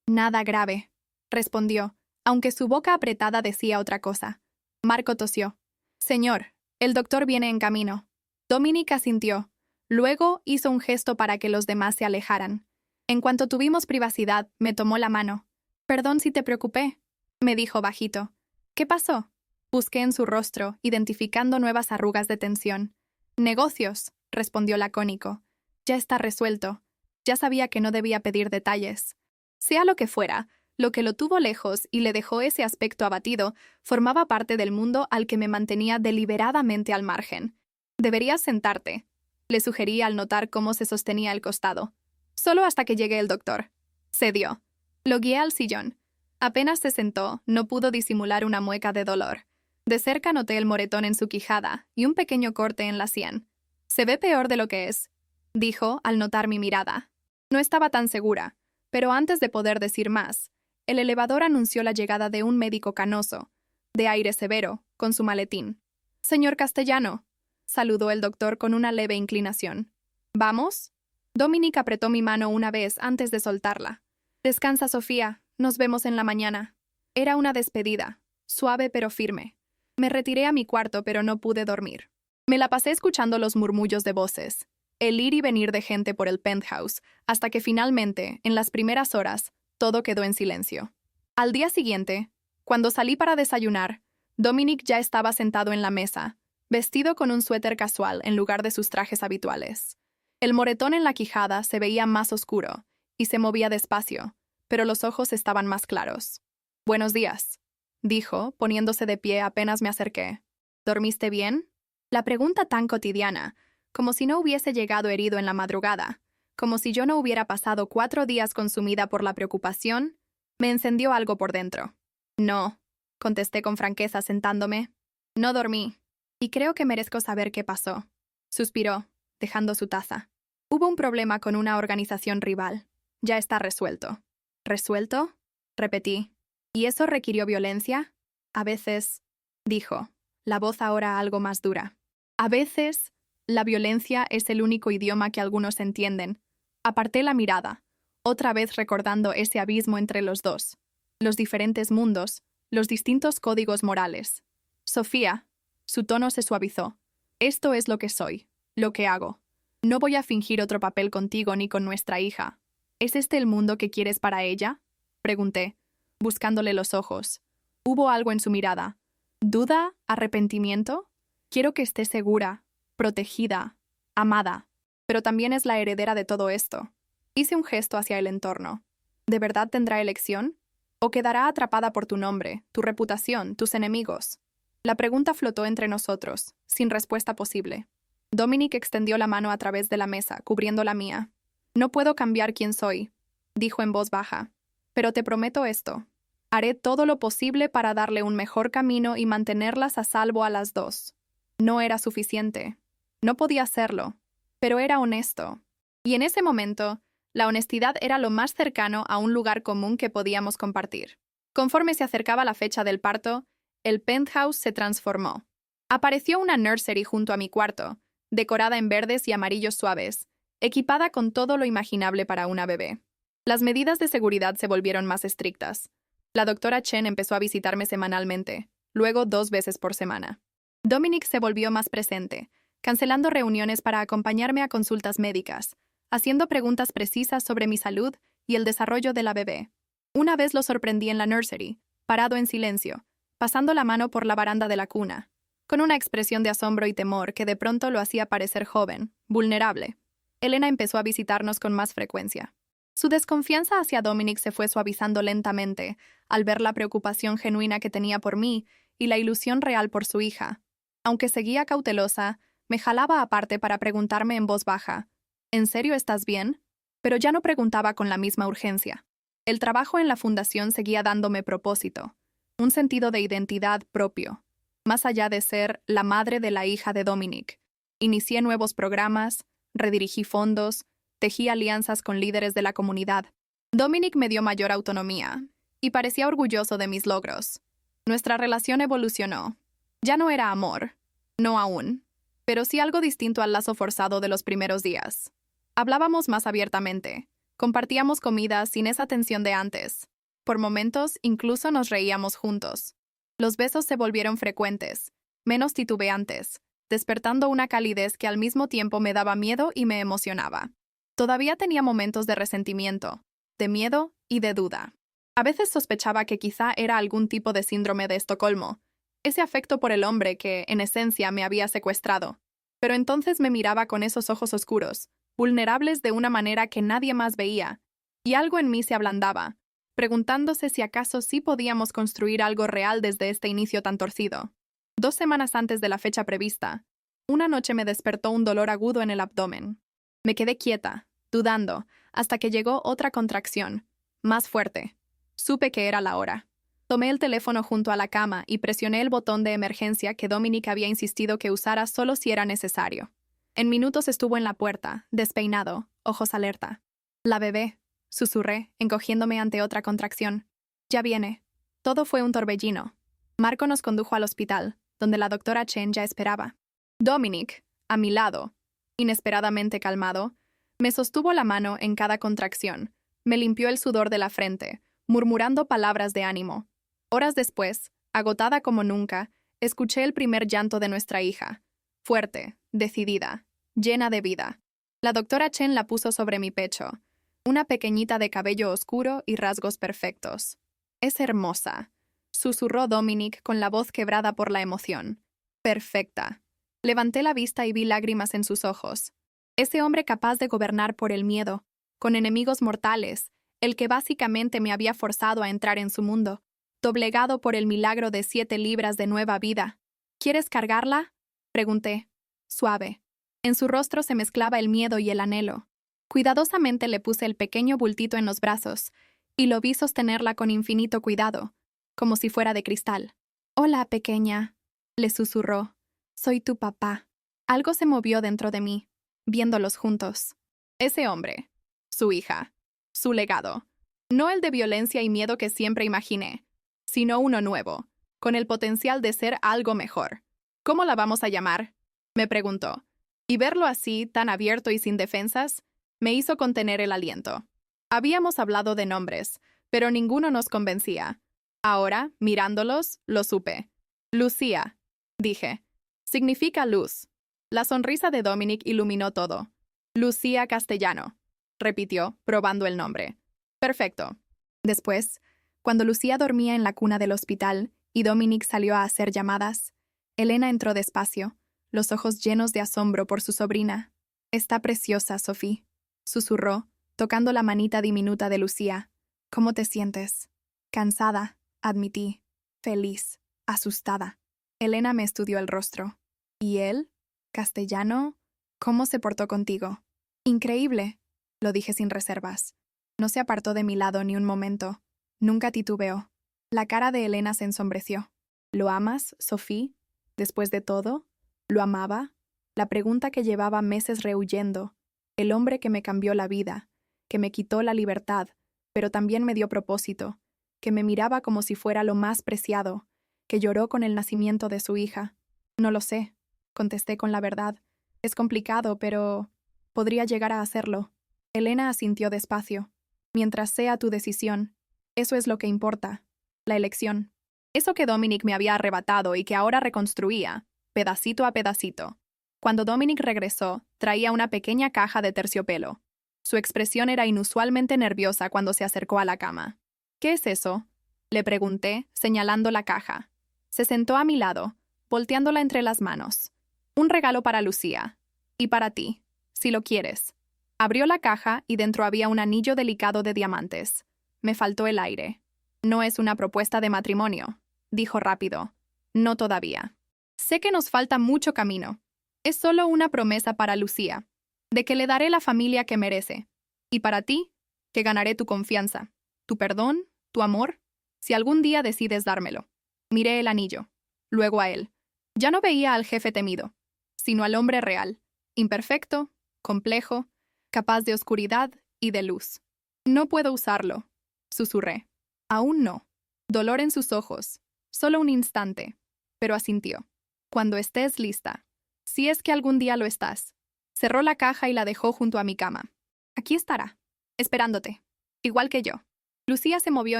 «Nada grave», respondió, aunque su boca apretada decía otra cosa. Marco tosió. «Señor, el doctor viene en camino». Dominic asintió. Luego hizo un gesto para que los demás se alejaran. En cuanto tuvimos privacidad, me tomó la mano. «Perdón si te preocupé», me dijo bajito. «¿Qué pasó?» Busqué en su rostro, identificando nuevas arrugas de tensión. «Negocios», respondió lacónico. «Ya está resuelto. Ya sabía que no debía pedir detalles». Sea lo que fuera, lo que lo tuvo lejos y le dejó ese aspecto abatido formaba parte del mundo al que me mantenía deliberadamente al margen. «Deberías sentarte», le sugerí al notar cómo se sostenía el costado. «Solo hasta que llegue el doctor». Cedió. Lo guié al sillón. Apenas se sentó, no pudo disimular una mueca de dolor. De cerca noté el moretón en su quijada y un pequeño corte en la sien. «Se ve peor de lo que es», dijo al notar mi mirada. No estaba tan segura, pero antes de poder decir más, el elevador anunció la llegada de un médico canoso, de aire severo, con su maletín. «Señor Castellano», saludó el doctor con una leve inclinación. «¿Vamos?» Dominic apretó mi mano una vez antes de soltarla. «Descansa, Sofía. Nos vemos en la mañana». Era una despedida, suave pero firme. Me retiré a mi cuarto, pero no pude dormir. Me la pasé escuchando los murmullos de voces, el ir y venir de gente por el penthouse, hasta que finalmente, en las primeras horas, todo quedó en silencio. Al día siguiente, cuando salí para desayunar, Dominic ya estaba sentado en la mesa, vestido con un suéter casual en lugar de sus trajes habituales. El moretón en la quijada se veía más oscuro y se movía despacio, pero los ojos estaban más claros. «Buenos días», dijo, poniéndose de pie apenas me acerqué. «¿Dormiste bien?» La pregunta tan cotidiana, como si no hubiese llegado herido en la madrugada, como si yo no hubiera pasado 4 días consumida por la preocupación, me encendió algo por dentro. «No», contesté con franqueza sentándome. «No dormí, y creo que merezco saber qué pasó». Suspiró, dejando su taza. «Hubo un problema con una organización rival». Ya está resuelto. ¿Resuelto? Repetí. ¿Y eso requirió violencia? A veces, dijo, la voz ahora algo más dura. A veces, la violencia es el único idioma que algunos entienden. Aparté la mirada, otra vez recordando ese abismo entre los dos. Los diferentes mundos, los distintos códigos morales. Sofía, su tono se suavizó. Esto es lo que soy, lo que hago. No voy a fingir otro papel contigo ni con nuestra hija. ¿Es este el mundo que quieres para ella? Pregunté, buscándole los ojos. Hubo algo en su mirada. ¿Duda? ¿Arrepentimiento? Quiero que esté segura, protegida, amada. Pero también es la heredera de todo esto. Hice un gesto hacia el entorno. ¿De verdad tendrá elección? ¿O quedará atrapada por tu nombre, tu reputación, tus enemigos? La pregunta flotó entre nosotros, sin respuesta posible. Dominic extendió la mano a través de la mesa, cubriendo la mía. No puedo cambiar quién soy, dijo en voz baja. Pero te prometo esto. Haré todo lo posible para darle un mejor camino y mantenerlas a salvo a las dos. No era suficiente. No podía hacerlo. Pero era honesto. Y en ese momento, la honestidad era lo más cercano a un lugar común que podíamos compartir. Conforme se acercaba la fecha del parto, el penthouse se transformó. Apareció una nursery junto a mi cuarto, decorada en verdes y amarillos suaves, equipada con todo lo imaginable para una bebé. Las medidas de seguridad se volvieron más estrictas. La doctora Chen empezó a visitarme semanalmente, luego 2 veces por semana. Dominic se volvió más presente, cancelando reuniones para acompañarme a consultas médicas, haciendo preguntas precisas sobre mi salud y el desarrollo de la bebé. Una vez lo sorprendí en la nursery, parado en silencio, pasando la mano por la baranda de la cuna, con una expresión de asombro y temor que de pronto lo hacía parecer joven, vulnerable. Elena empezó a visitarnos con más frecuencia. Su desconfianza hacia Dominic se fue suavizando lentamente al ver la preocupación genuina que tenía por mí y la ilusión real por su hija. Aunque seguía cautelosa, me jalaba aparte para preguntarme en voz baja, ¿en serio estás bien? Pero ya no preguntaba con la misma urgencia. El trabajo en la fundación seguía dándome propósito, un sentido de identidad propio, más allá de ser la madre de la hija de Dominic. Inicié nuevos programas, redirigí fondos, tejí alianzas con líderes de la comunidad. Dominic me dio mayor autonomía y parecía orgulloso de mis logros. Nuestra relación evolucionó. Ya no era amor, no aún, pero sí algo distinto al lazo forzado de los primeros días. Hablábamos más abiertamente, compartíamos comida sin esa tensión de antes. Por momentos, incluso nos reíamos juntos. Los besos se volvieron frecuentes, menos titubeantes, despertando una calidez que al mismo tiempo me daba miedo y me emocionaba. Todavía tenía momentos de resentimiento, de miedo y de duda. A veces sospechaba que quizá era algún tipo de síndrome de Estocolmo, ese afecto por el hombre que, en esencia, me había secuestrado. Pero entonces me miraba con esos ojos oscuros, vulnerables de una manera que nadie más veía, y algo en mí se ablandaba, preguntándose si acaso sí podíamos construir algo real desde este inicio tan torcido. 2 semanas antes de la fecha prevista, una noche me despertó un dolor agudo en el abdomen. Me quedé quieta, dudando, hasta que llegó otra contracción, más fuerte. Supe que era la hora. Tomé el teléfono junto a la cama y presioné el botón de emergencia que Dominic había insistido que usara solo si era necesario. En minutos estuvo en la puerta, despeinado, ojos alerta. «La bebé», susurré, encogiéndome ante otra contracción. «Ya viene». Todo fue un torbellino. Marco nos condujo al hospital, donde la doctora Chen ya esperaba. Dominic, a mi lado, inesperadamente calmado, me sostuvo la mano en cada contracción, me limpió el sudor de la frente, murmurando palabras de ánimo. Horas después, agotada como nunca, escuché el primer llanto de nuestra hija, fuerte, decidida, llena de vida. La doctora Chen la puso sobre mi pecho, una pequeñita de cabello oscuro y rasgos perfectos. «Es hermosa», susurró Dominic con la voz quebrada por la emoción. «Perfecta». Levanté la vista y vi lágrimas en sus ojos. Ese hombre capaz de gobernar por el miedo, con enemigos mortales, el que básicamente me había forzado a entrar en su mundo, doblegado por el milagro de 7 libras de nueva vida. «¿Quieres cargarla?», pregunté, suave. En su rostro se mezclaba el miedo y el anhelo. Cuidadosamente le puse el pequeño bultito en los brazos y lo vi sostenerla con infinito cuidado, como si fuera de cristal. «Hola, pequeña», le susurró. «Soy tu papá». Algo se movió dentro de mí, viéndolos juntos. Ese hombre, su hija, Su legado. No el de violencia y miedo que siempre imaginé, sino uno nuevo, con el potencial de ser algo mejor. ¿Cómo la vamos a llamar?, me preguntó, y verlo así, tan abierto y sin defensas, me hizo contener el aliento. Habíamos hablado de nombres, pero ninguno nos convencía. Ahora, mirándolos, lo supe. Lucía, dije. Significa luz. La sonrisa de Dominic iluminó todo. Lucía Castellano, repitió, probando el nombre. Perfecto. Después, cuando Lucía dormía en la cuna del hospital y Dominic salió a hacer llamadas, Elena entró despacio, los ojos llenos de asombro por su sobrina. Está preciosa, Sophie, susurró, tocando la manita diminuta de Lucía. ¿Cómo te sientes? Cansada, admití. Feliz, asustada. Elena me estudió el rostro. ¿Y él? Castellano, ¿cómo se portó contigo? Increíble, lo dije sin reservas. No se apartó de mi lado ni un momento. Nunca titubeó. La cara de Elena se ensombreció. ¿Lo amas, Sophie? Después de todo, ¿lo amaba? La pregunta que llevaba meses rehuyendo. El hombre que me cambió la vida, que me quitó la libertad, pero también me dio propósito, que me miraba como si fuera lo más preciado, que lloró con el nacimiento de su hija. No lo sé, contesté con la verdad. Es complicado, pero podría llegar a hacerlo. Elena asintió despacio. Mientras sea tu decisión, eso es lo que importa, la elección. Eso que Dominic me había arrebatado y que ahora reconstruía, pedacito a pedacito. Cuando Dominic regresó, traía una pequeña caja de terciopelo. Su expresión era inusualmente nerviosa cuando se acercó a la cama. ¿Qué es eso?, le pregunté, señalando la caja. Se sentó a mi lado, volteándola entre las manos. Un regalo para Lucía. Y para ti, si lo quieres. Abrió la caja y dentro había un anillo delicado de diamantes. Me faltó el aire. No es una propuesta de matrimonio, dijo rápido. No todavía. Sé que nos falta mucho camino. Es solo una promesa para Lucía, de que le daré la familia que merece. Y para ti, que ganaré tu confianza, tu perdón, tu amor, si algún día decides dármelo. Miré el anillo, luego a él. Ya no veía al jefe temido, sino al hombre real, imperfecto, complejo, capaz de oscuridad y de luz. No puedo usarlo, susurré. Aún no. Dolor en sus ojos. Solo un instante. Pero asintió. Cuando estés lista. Si es que algún día lo estás. Cerró la caja y la dejó junto a mi cama. Aquí estará, esperándote. Igual que yo. Lucía se movió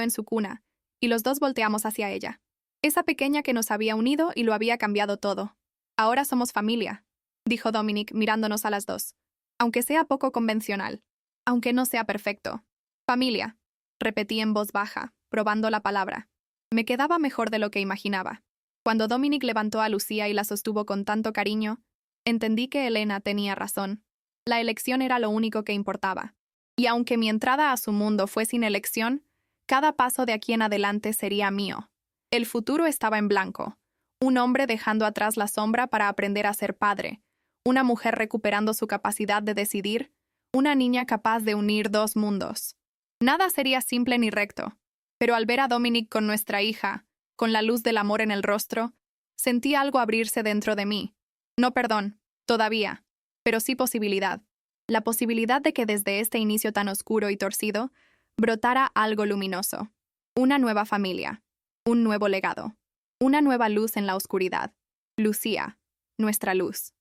en su cuna, y los dos volteamos hacia ella. Esa pequeña que nos había unido y lo había cambiado todo. Ahora somos familia, dijo Dominic mirándonos a las dos. Aunque sea poco convencional. Aunque no sea perfecto. Familia, repetí en voz baja, probando la palabra. Me quedaba mejor de lo que imaginaba. Cuando Dominic levantó a Lucía y la sostuvo con tanto cariño, entendí que Elena tenía razón. La elección era lo único que importaba. Y aunque mi entrada a su mundo fue sin elección, cada paso de aquí en adelante sería mío. El futuro estaba en blanco. Un hombre dejando atrás la sombra para aprender a ser padre. Una mujer recuperando su capacidad de decidir. Una niña capaz de unir dos mundos. Nada sería simple ni recto. Pero al ver a Dominic con nuestra hija, con la luz del amor en el rostro, sentí algo abrirse dentro de mí. No perdón, todavía, pero sí posibilidad. La posibilidad de que desde este inicio tan oscuro y torcido, brotara algo luminoso. Una nueva familia. Un nuevo legado. Una nueva luz en la oscuridad. Lucía, nuestra luz.